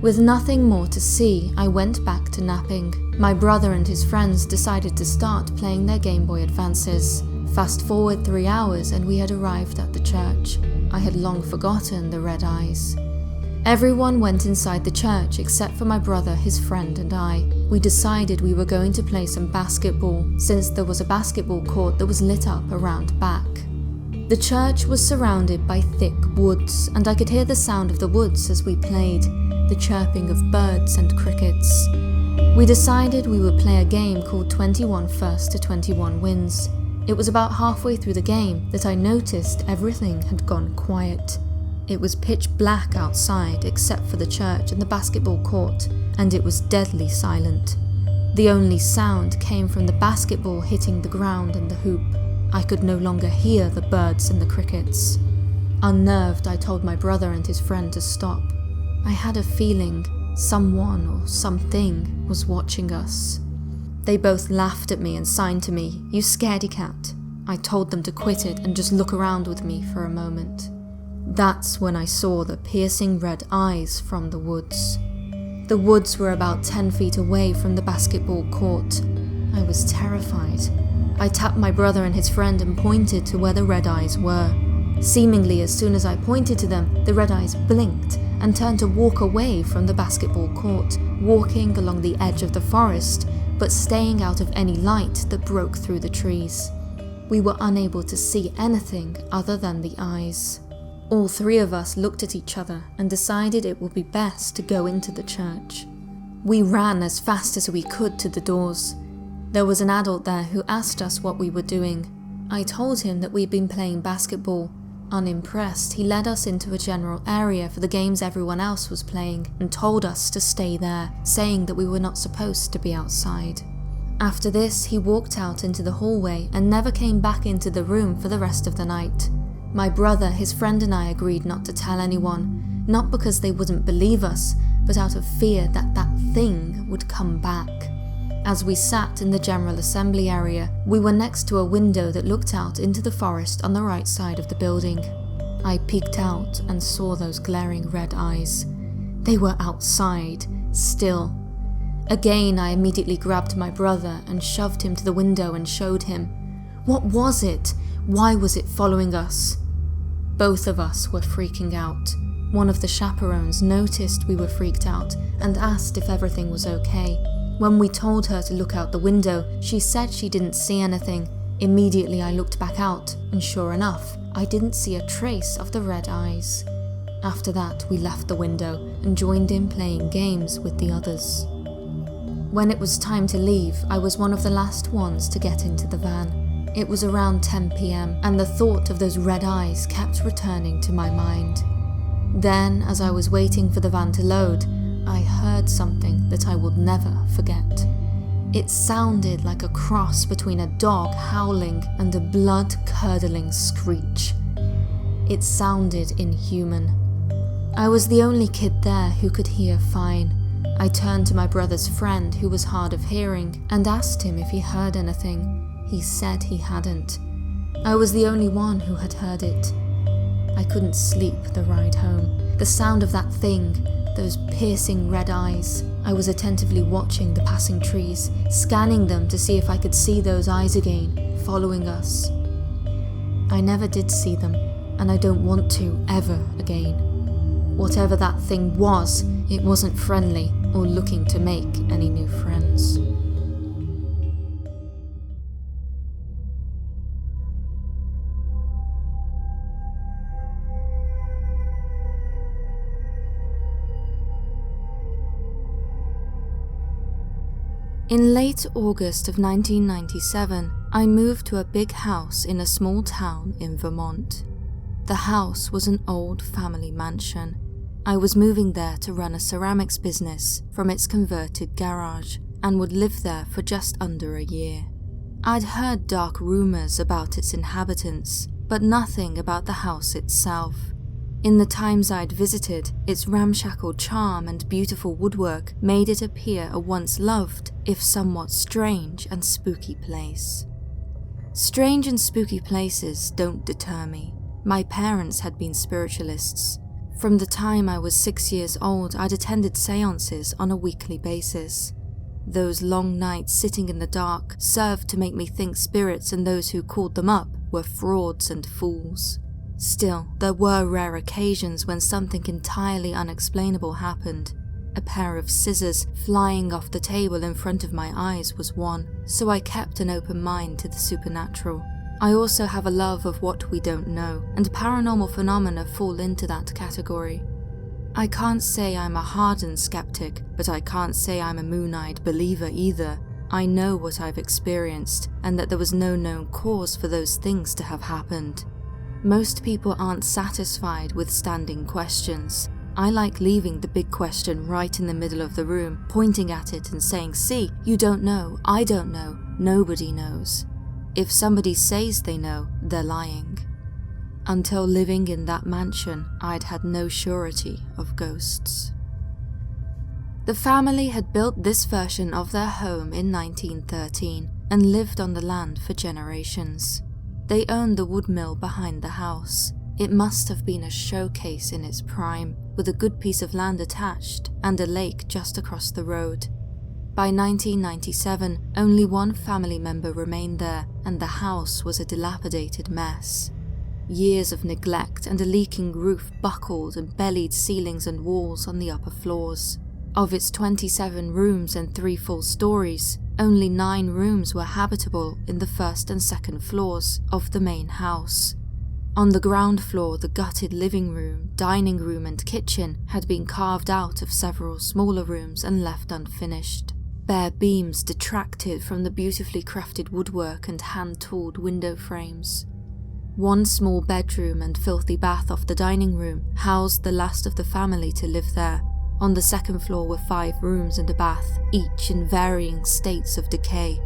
With nothing more to see, I went back to napping. My brother and his friends decided to start playing their Game Boy Advances. Fast forward 3 hours and we had arrived at the church. I had long forgotten the red eyes. Everyone went inside the church except for my brother, his friend and I. We decided we were going to play some basketball, since there was a basketball court that was lit up around back. The church was surrounded by thick woods, and I could hear the sound of the woods as we played, the chirping of birds and crickets. We decided we would play a game called 21 First to 21 Wins. It was about halfway through the game that I noticed everything had gone quiet. It was pitch black outside except for the church and the basketball court, and it was deadly silent. The only sound came from the basketball hitting the ground and the hoop. I could no longer hear the birds and the crickets. Unnerved, I told my brother and his friend to stop. I had a feeling someone or something was watching us. They both laughed at me and signed to me, "You scaredy cat." I told them to quit it and just look around with me for a moment. That's when I saw the piercing red eyes from the woods. The woods were about 10 feet away from the basketball court. I was terrified. I tapped my brother and his friend and pointed to where the red eyes were. Seemingly, as soon as I pointed to them, the red eyes blinked and turned to walk away from the basketball court, walking along the edge of the forest, but staying out of any light that broke through the trees. We were unable to see anything other than the eyes. All 3 of us looked at each other and decided it would be best to go into the church. We ran as fast as we could to the doors. There was an adult there who asked us what we were doing. I told him that we'd been playing basketball. Unimpressed, he led us into a general area for the games everyone else was playing and told us to stay there, saying that we were not supposed to be outside. After this, he walked out into the hallway and never came back into the room for the rest of the night. My brother, his friend and I agreed not to tell anyone, not because they wouldn't believe us, but out of fear that that thing would come back. As we sat in the General Assembly area, we were next to a window that looked out into the forest on the right side of the building. I peeked out and saw those glaring red eyes. They were outside, still. Again, I immediately grabbed my brother and shoved him to the window and showed him. What was it? Why was it following us? Both of us were freaking out. One of the chaperones noticed we were freaked out and asked if everything was okay. When we told her to look out the window, she said she didn't see anything. Immediately I looked back out, and sure enough, I didn't see a trace of the red eyes. After that, we left the window and joined in playing games with the others. When it was time to leave, I was one of the last ones to get into the van. It was around 10 p.m, and the thought of those red eyes kept returning to my mind. Then, as I was waiting for the van to load, I heard something that I would never forget. It sounded like a cross between a dog howling and a blood-curdling screech. It sounded inhuman. I was the only kid there who could hear fine. I turned to my brother's friend, who was hard of hearing, and asked him if he heard anything. He said he hadn't. I was the only one who had heard it. I couldn't sleep the ride home. The sound of that thing, those piercing red eyes. I was attentively watching the passing trees, scanning them to see if I could see those eyes again, following us. I never did see them, and I don't want to ever again. Whatever that thing was, it wasn't friendly or looking to make any new friends. In late August of 1997, I moved to a big house in a small town in Vermont. The house was an old family mansion. I was moving there to run a ceramics business from its converted garage and would live there for just under a year. I'd heard dark rumors about its inhabitants, but nothing about the house itself. In the times I'd visited, its ramshackle charm and beautiful woodwork made it appear a once loved, if somewhat strange and spooky place. Strange and spooky places don't deter me. My parents had been spiritualists. From the time I was 6 years old, I'd attended seances on a weekly basis. Those long nights sitting in the dark served to make me think spirits and those who called them up were frauds and fools. Still, there were rare occasions when something entirely unexplainable happened. A pair of scissors flying off the table in front of my eyes was one, so I kept an open mind to the supernatural. I also have a love of what we don't know, and paranormal phenomena fall into that category. I can't say I'm a hardened skeptic, but I can't say I'm a moon-eyed believer either. I know what I've experienced, and that there was no known cause for those things to have happened. Most people aren't satisfied with standing questions. I like leaving the big question right in the middle of the room, pointing at it and saying, "See, you don't know, I don't know, nobody knows." If somebody says they know, they're lying. Until living in that mansion, I'd had no surety of ghosts. The family had built this version of their home in 1913 and lived on the land for generations. They owned the wood mill behind the house. It must have been a showcase in its prime, with a good piece of land attached and a lake just across the road. By 1997, only one family member remained there, and the house was a dilapidated mess. Years of neglect and a leaking roof buckled and bellied ceilings and walls on the upper floors. Of its 27 rooms and 3 full stories, only 9 rooms were habitable in the first and second floors of the main house. On the ground floor, the gutted living room, dining room and kitchen had been carved out of several smaller rooms and left unfinished. Bare beams detracted from the beautifully crafted woodwork and hand-tooled window frames. One small bedroom and filthy bath off the dining room housed the last of the family to live there. On the second floor were 5 rooms and a bath, each in varying states of decay.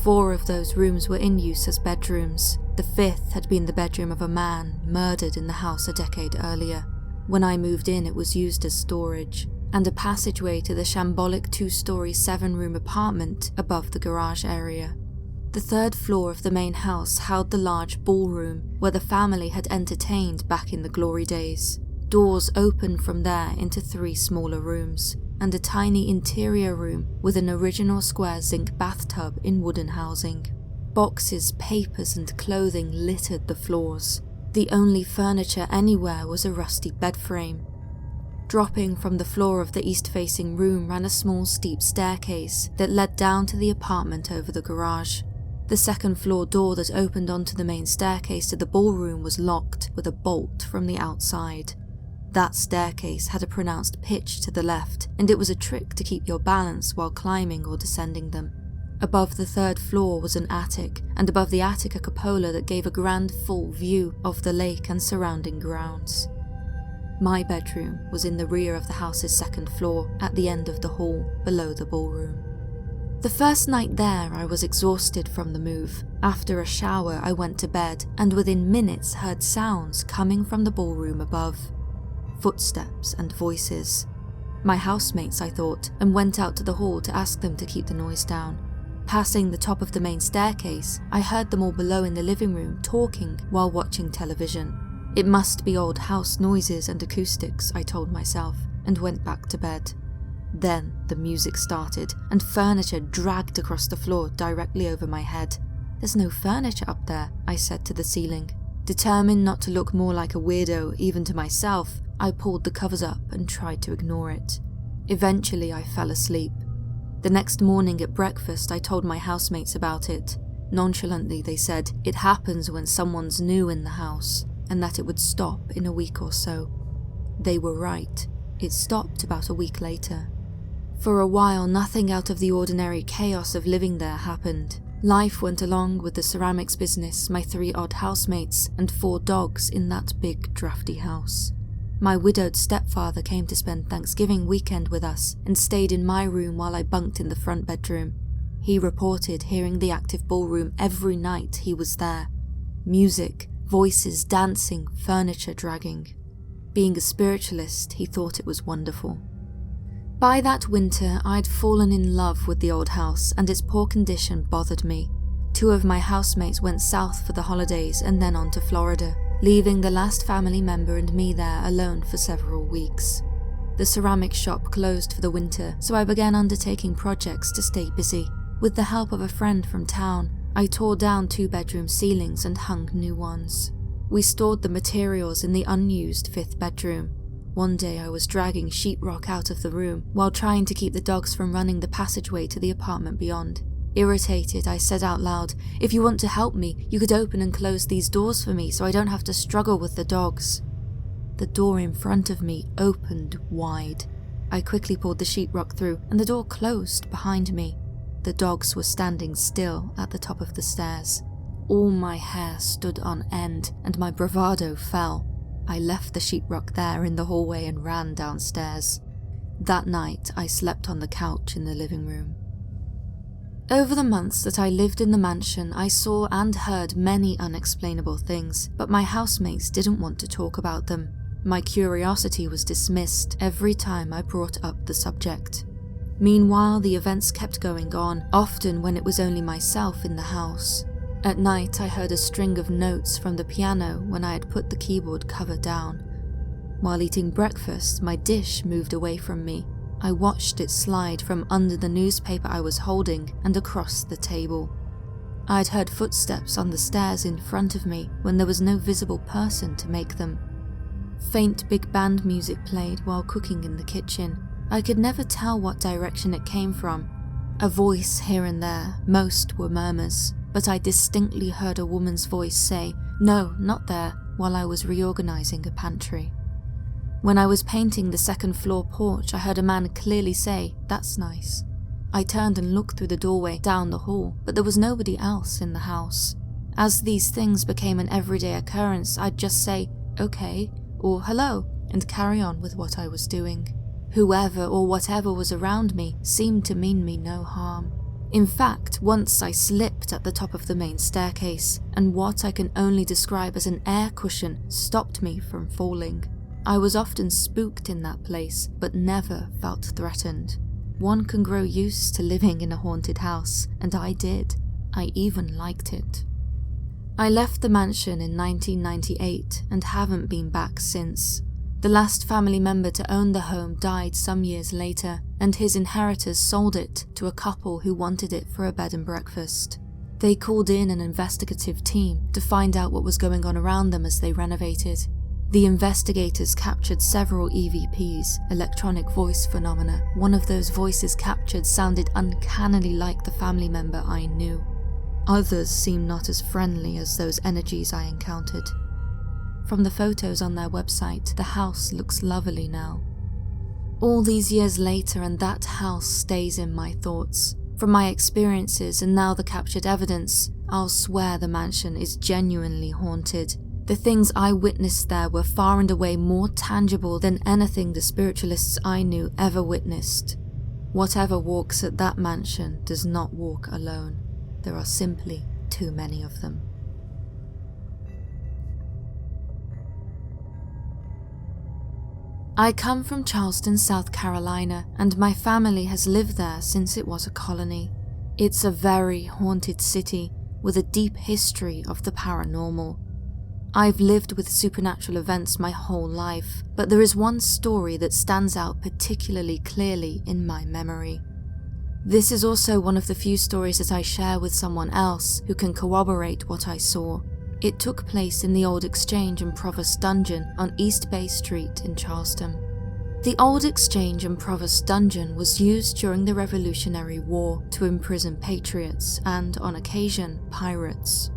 4 of those rooms were in use as bedrooms. The 5th had been the bedroom of a man murdered in the house a decade earlier. When I moved in, it was used as storage, and a passageway to the shambolic 2-story 7-room apartment above the garage area. The 3rd floor of the main house held the large ballroom where the family had entertained back in the glory days. Doors opened from there into 3 smaller rooms, and a tiny interior room with an original square zinc bathtub in wooden housing. Boxes, papers and clothing littered the floors. The only furniture anywhere was a rusty bed frame. Dropping from the floor of the east-facing room ran a small steep staircase that led down to the apartment over the garage. The 2nd floor door that opened onto the main staircase to the ballroom was locked with a bolt from the outside. That staircase had a pronounced pitch to the left, and it was a trick to keep your balance while climbing or descending them. Above the 3rd floor was an attic, and above the attic a cupola that gave a grand full view of the lake and surrounding grounds. My bedroom was in the rear of the house's 2nd floor, at the end of the hall, below the ballroom. The first night there I was exhausted from the move. After a shower I went to bed, and within minutes heard sounds coming from the ballroom above. Footsteps and voices. My housemates, I thought, and went out to the hall to ask them to keep the noise down. Passing the top of the main staircase, I heard them all below in the living room talking while watching television. It must be old house noises and acoustics, I told myself, and went back to bed. Then the music started, and furniture dragged across the floor directly over my head. "There's no furniture up there," I said to the ceiling. Determined not to look more like a weirdo, even to myself, I pulled the covers up and tried to ignore it. Eventually I fell asleep. The next morning at breakfast I told my housemates about it. Nonchalantly they said it happens when someone's new in the house, and that it would stop in a week or so. They were right. It stopped about a week later. For a while, nothing out of the ordinary chaos of living there happened. Life went along with the ceramics business, my 3 odd housemates, and 4 dogs in that big, drafty house. My widowed stepfather came to spend Thanksgiving weekend with us and stayed in my room while I bunked in the front bedroom. He reported hearing the active ballroom every night he was there. Music, voices, dancing, furniture dragging. Being a spiritualist, he thought it was wonderful. By that winter, I'd fallen in love with the old house, and its poor condition bothered me. 2 of my housemates went south for the holidays and then on to Florida, leaving the last family member and me there alone for several weeks. The ceramic shop closed for the winter, so I began undertaking projects to stay busy. With the help of a friend from town, I tore down 2-bedroom ceilings and hung new ones. We stored the materials in the unused 5th bedroom. One day I was dragging sheetrock out of the room while trying to keep the dogs from running the passageway to the apartment beyond. Irritated, I said out loud, "If you want to help me, you could open and close these doors for me so I don't have to struggle with the dogs." The door in front of me opened wide. I quickly pulled the sheetrock through and the door closed behind me. The dogs were standing still at the top of the stairs. All my hair stood on end and my bravado fell. I left the sheetrock there in the hallway and ran downstairs. That night, I slept on the couch in the living room. Over the months that I lived in the mansion, I saw and heard many unexplainable things, but my housemates didn't want to talk about them. My curiosity was dismissed every time I brought up the subject. Meanwhile, the events kept going on, often when it was only myself in the house. At night, I heard a string of notes from the piano when I had put the keyboard cover down. While eating breakfast, my dish moved away from me. I watched it slide from under the newspaper I was holding and across the table. I'd heard footsteps on the stairs in front of me when there was no visible person to make them. Faint big band music played while cooking in the kitchen. I could never tell what direction it came from. A voice here and there, most were murmurs, but I distinctly heard a woman's voice say, "No, not there," while I was reorganizing a pantry. When I was painting the 2nd floor porch, I heard a man clearly say, "That's nice." I turned and looked through the doorway down the hall, but there was nobody else in the house. As these things became an everyday occurrence, I'd just say, "Okay," or "Hello," and carry on with what I was doing. Whoever or whatever was around me seemed to mean me no harm. In fact, once I slipped at the top of the main staircase, and what I can only describe as an air cushion stopped me from falling. I was often spooked in that place, but never felt threatened. One can grow used to living in a haunted house, and I did. I even liked it. I left the mansion in 1998 and haven't been back since. The last family member to own the home died some years later, and his inheritors sold it to a couple who wanted it for a bed and breakfast. They called in an investigative team to find out what was going on around them as they renovated. The investigators captured several EVPs, electronic voice phenomena. One of those voices captured sounded uncannily like the family member I knew. Others seemed not as friendly as those energies I encountered. from the photos on their website, the house looks lovely now. All these years later, and that house stays in my thoughts. From my experiences and now the captured evidence, I'll swear the mansion is genuinely haunted. The things I witnessed there were far and away more tangible than anything the spiritualists I knew ever witnessed. Whatever walks at that mansion does not walk alone. There are simply too many of them. I come from Charleston, South Carolina, and my family has lived there since it was a colony. It's a very haunted city with a deep history of the paranormal. I've lived with supernatural events my whole life, but there is one story that stands out particularly clearly in my memory. This is also one of the few stories that I share with someone else who can corroborate what I saw. It took place in the Old Exchange and Provost Dungeon on East Bay Street in Charleston. The Old Exchange and Provost Dungeon was used during the Revolutionary War to imprison patriots and, on occasion, pirates.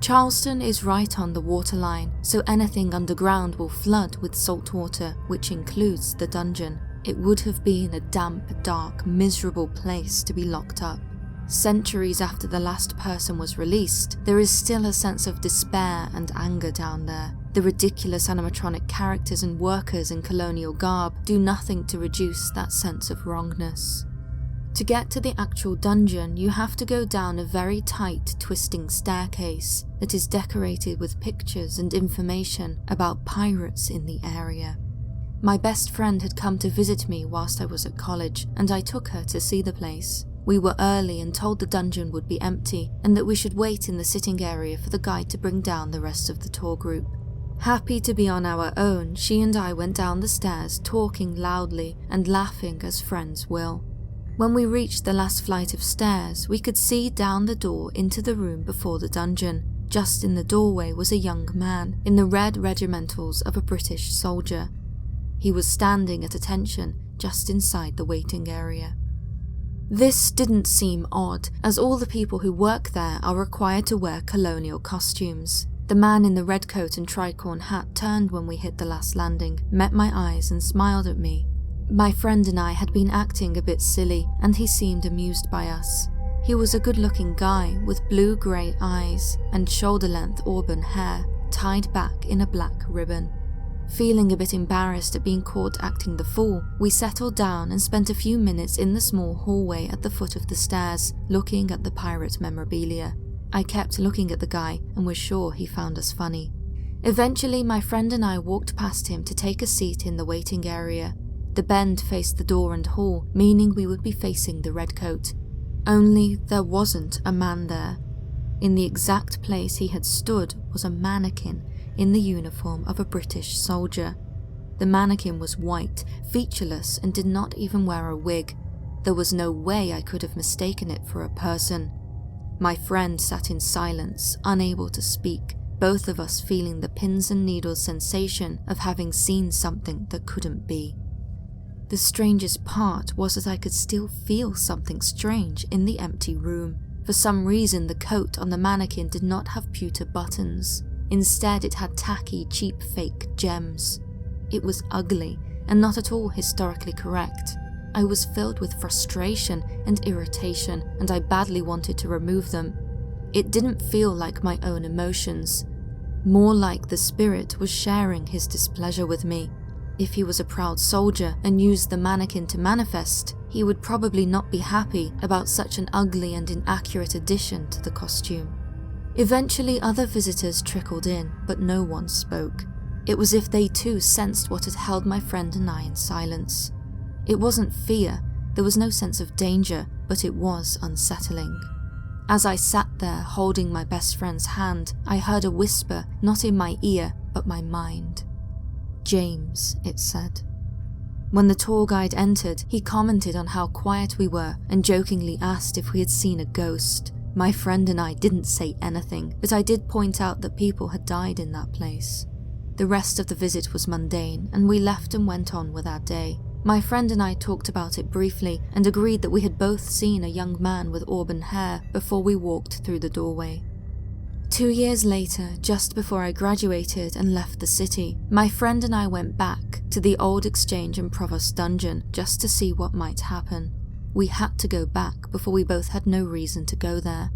Charleston is right on the waterline, so anything underground will flood with salt water, which includes the dungeon. It would have been a damp, dark, miserable place to be locked up. Centuries after the last person was released, there is still a sense of despair and anger down there. The ridiculous animatronic characters and workers in colonial garb do nothing to reduce that sense of wrongness. To get to the actual dungeon, you have to go down a very tight, twisting staircase that is decorated with pictures and information about pirates in the area. My best friend had come to visit me whilst I was at college, and I took her to see the place. We were early and told the dungeon would be empty and that we should wait in the sitting area for the guide to bring down the rest of the tour group. Happy to be on our own, she and I went down the stairs talking loudly and laughing as friends will. When we reached the last flight of stairs, we could see down the door into the room before the dungeon. Just in the doorway was a young man in the red regimentals of a British soldier. He was standing at attention just inside the waiting area. This didn't seem odd, as all the people who work there are required to wear colonial costumes. The man in the red coat and tricorn hat turned when we hit the last landing, met my eyes and smiled at me. My friend and I had been acting a bit silly, and he seemed amused by us. He was a good-looking guy with blue-grey eyes and shoulder-length auburn hair, tied back in a black ribbon. Feeling a bit embarrassed at being caught acting the fool, we settled down and spent a few minutes in the small hallway at the foot of the stairs, looking at the pirate memorabilia. I kept looking at the guy and was sure he found us funny. Eventually, my friend and I walked past him to take a seat in the waiting area. The bend faced the door and hall, meaning we would be facing the redcoat. Only there wasn't a man there. In the exact place he had stood was a mannequin in the uniform of a British soldier. The mannequin was white, featureless, and did not even wear a wig. There was no way I could have mistaken it for a person. My friend sat in silence, unable to speak, both of us feeling the pins and needles sensation of having seen something that couldn't be. The strangest part was that I could still feel something strange in the empty room. For some reason, the coat on the mannequin did not have pewter buttons. Instead, it had tacky, cheap fake gems. It was ugly and not at all historically correct. I was filled with frustration and irritation, and I badly wanted to remove them. It didn't feel like my own emotions, more like the spirit was sharing his displeasure with me. If he was a proud soldier and used the mannequin to manifest, he would probably not be happy about such an ugly and inaccurate addition to the costume. Eventually, other visitors trickled in, but no one spoke. It was as if they too sensed what had held my friend and I in silence. It wasn't fear, there was no sense of danger, but it was unsettling. As I sat there holding my best friend's hand, I heard a whisper, not in my ear, but my mind. "James," it said. When the tour guide entered, he commented on how quiet we were and jokingly asked if we had seen a ghost. My friend and I didn't say anything, but I did point out that people had died in that place. The rest of the visit was mundane, and we left and went on with our day. My friend and I talked about it briefly and agreed that we had both seen a young man with auburn hair before we walked through the doorway. 2 years later, just before I graduated and left the city, my friend and I went back to the old Exchange and Provost dungeon just to see what might happen. We had to go back before we both had no reason to go there.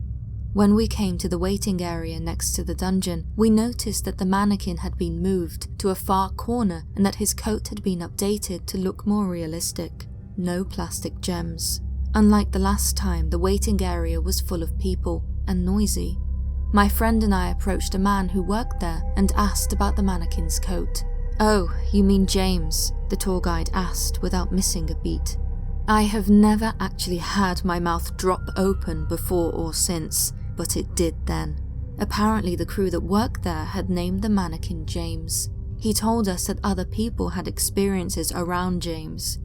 When we came to the waiting area next to the dungeon, we noticed that the mannequin had been moved to a far corner and that his coat had been updated to look more realistic. No plastic gems. Unlike the last time, the waiting area was full of people and noisy. My friend and I approached a man who worked there and asked about the mannequin's coat. "Oh, you mean James?" the tour guide asked without missing a beat. I have never actually had my mouth drop open before or since, but it did then. Apparently the crew that worked there had named the mannequin James. He told us that other people had experiences around James.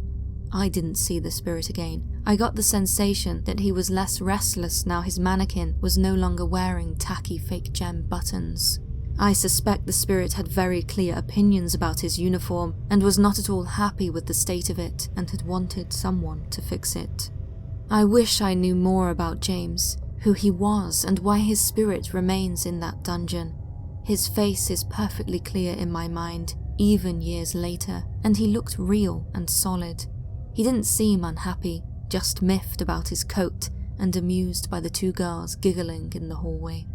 I didn't see the spirit again. I got the sensation that he was less restless now his mannequin was no longer wearing tacky fake gem buttons. I suspect the spirit had very clear opinions about his uniform and was not at all happy with the state of it and had wanted someone to fix it. I wish I knew more about James, who he was and why his spirit remains in that dungeon. His face is perfectly clear in my mind, even years later, and he looked real and solid. He didn't seem unhappy, just miffed about his coat and amused by the two girls giggling in the hallway.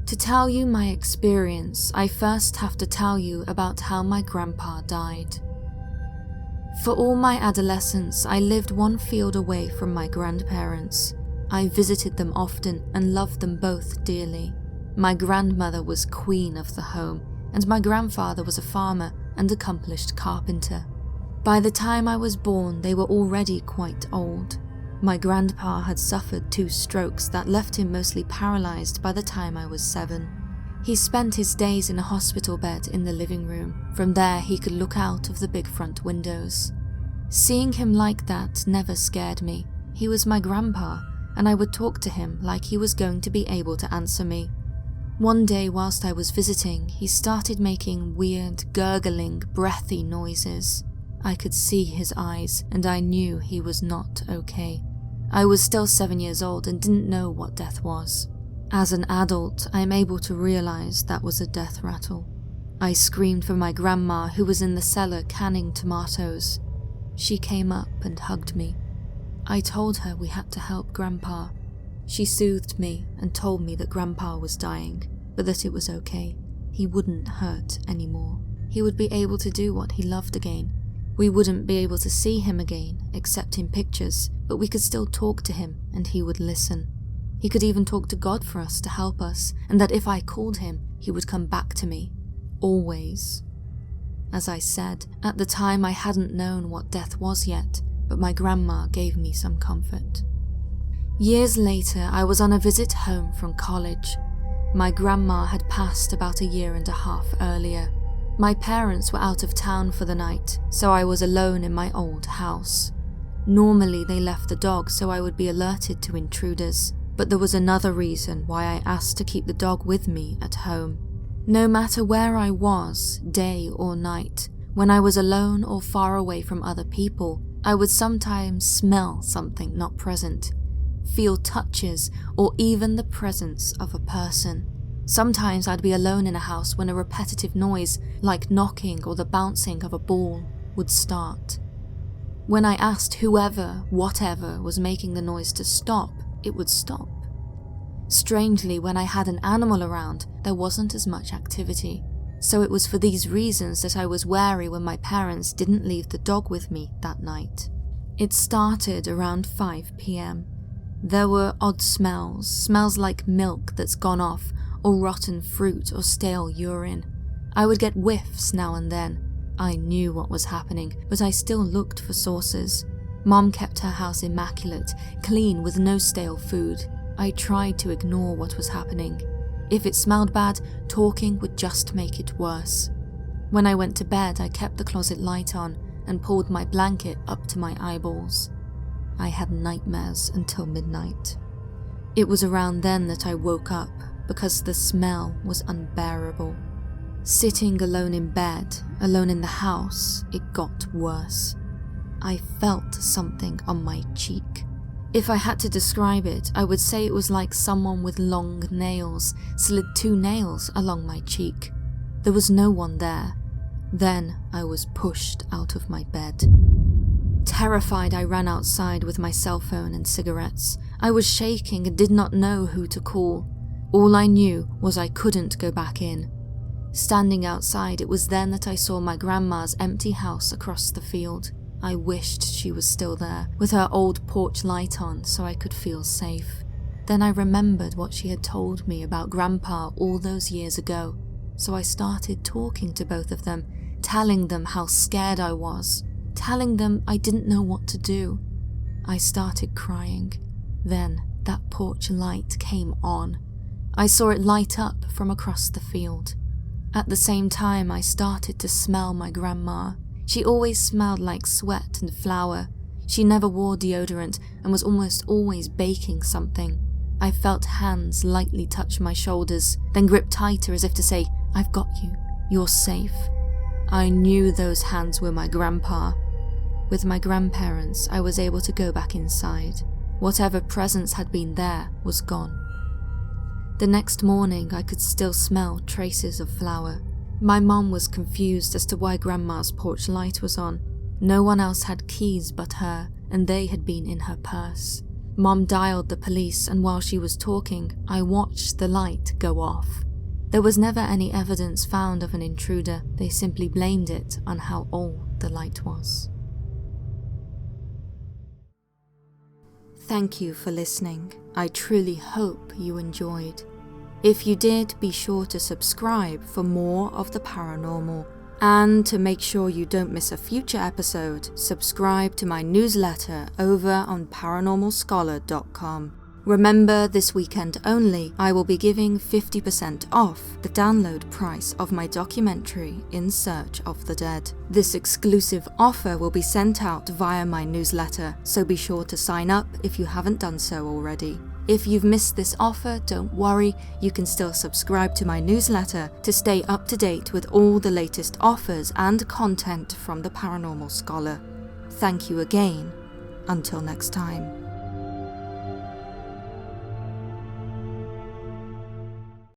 To tell you my experience, I first have to tell you about how my grandpa died. For all my adolescence, I lived one field away from my grandparents. I visited them often and loved them both dearly. My grandmother was queen of the home, and my grandfather was a farmer and accomplished carpenter. By the time I was born, they were already quite old. My grandpa had suffered 2 strokes that left him mostly paralyzed by the time I was 7. He spent his days in a hospital bed in the living room. From there, he could look out of the big front windows. Seeing him like that never scared me. He was my grandpa, and I would talk to him like he was going to be able to answer me. One day whilst I was visiting, he started making weird, gurgling, breathy noises. I could see his eyes, and I knew he was not okay. I was still 7 years old and didn't know what death was. As an adult, I am able to realize that was a death rattle. I screamed for my grandma, who was in the cellar canning tomatoes. She came up and hugged me. I told her we had to help Grandpa. She soothed me and told me that Grandpa was dying, but that it was okay. He wouldn't hurt anymore. He would be able to do what he loved again. We wouldn't be able to see him again, except in pictures, but we could still talk to him and he would listen. He could even talk to God for us to help us, and that if I called him, he would come back to me. Always. As I said, at the time I hadn't known what death was yet, but my grandma gave me some comfort. Years later, I was on a visit home from college. My grandma had passed about 1.5 years earlier. My parents were out of town for the night, so I was alone in my old house. Normally they left the dog so I would be alerted to intruders, but there was another reason why I asked to keep the dog with me at home. No matter where I was, day or night, when I was alone or far away from other people, I would sometimes smell something not present, feel touches, or even the presence of a person. Sometimes I'd be alone in a house when a repetitive noise, like knocking or the bouncing of a ball, would start. When I asked whoever, whatever was making the noise to stop, it would stop. Strangely, when I had an animal around, there wasn't as much activity. So it was for these reasons that I was wary when my parents didn't leave the dog with me that night. It started around 5 p.m. There were odd smells like milk that's gone off, or rotten fruit or stale urine. I would get whiffs now and then. I knew what was happening, but I still looked for sources. Mom kept her house immaculate, clean with no stale food. I tried to ignore what was happening. If it smelled bad, talking would just make it worse. When I went to bed, I kept the closet light on and pulled my blanket up to my eyeballs. I had nightmares until midnight. It was around then that I woke up, because the smell was unbearable. Sitting alone in bed, alone in the house, it got worse. I felt something on my cheek. If I had to describe it, I would say it was like someone with long nails slid 2 nails along my cheek. There was no one there. Then I was pushed out of my bed. Terrified, I ran outside with my cell phone and cigarettes. I was shaking and did not know who to call. All I knew was I couldn't go back in. Standing outside, it was then that I saw my grandma's empty house across the field. I wished she was still there, with her old porch light on so I could feel safe. Then I remembered what she had told me about Grandpa all those years ago, so I started talking to both of them, telling them how scared I was, telling them I didn't know what to do. I started crying. Then that porch light came on. I saw it light up from across the field. At the same time, I started to smell my grandma. She always smelled like sweat and flour. She never wore deodorant and was almost always baking something. I felt hands lightly touch my shoulders, then grip tighter as if to say, "I've got you. You're safe." I knew those hands were my grandpa. With my grandparents, I was able to go back inside. Whatever presence had been there was gone. The next morning, I could still smell traces of flour. My mom was confused as to why Grandma's porch light was on. No one else had keys but her, and they had been in her purse. Mom dialed the police, and while she was talking, I watched the light go off. There was never any evidence found of an intruder. They simply blamed it on how old the light was. Thank you for listening. I truly hope you enjoyed. If you did, be sure to subscribe for more of the paranormal. And to make sure you don't miss a future episode, subscribe to my newsletter over on paranormalscholar.com. Remember, this weekend only, I will be giving 50% off the download price of my documentary In Search of the Dead. This exclusive offer will be sent out via my newsletter, so be sure to sign up if you haven't done so already. If you've missed this offer, don't worry, you can still subscribe to my newsletter to stay up to date with all the latest offers and content from the Paranormal Scholar. Thank you again. Until next time.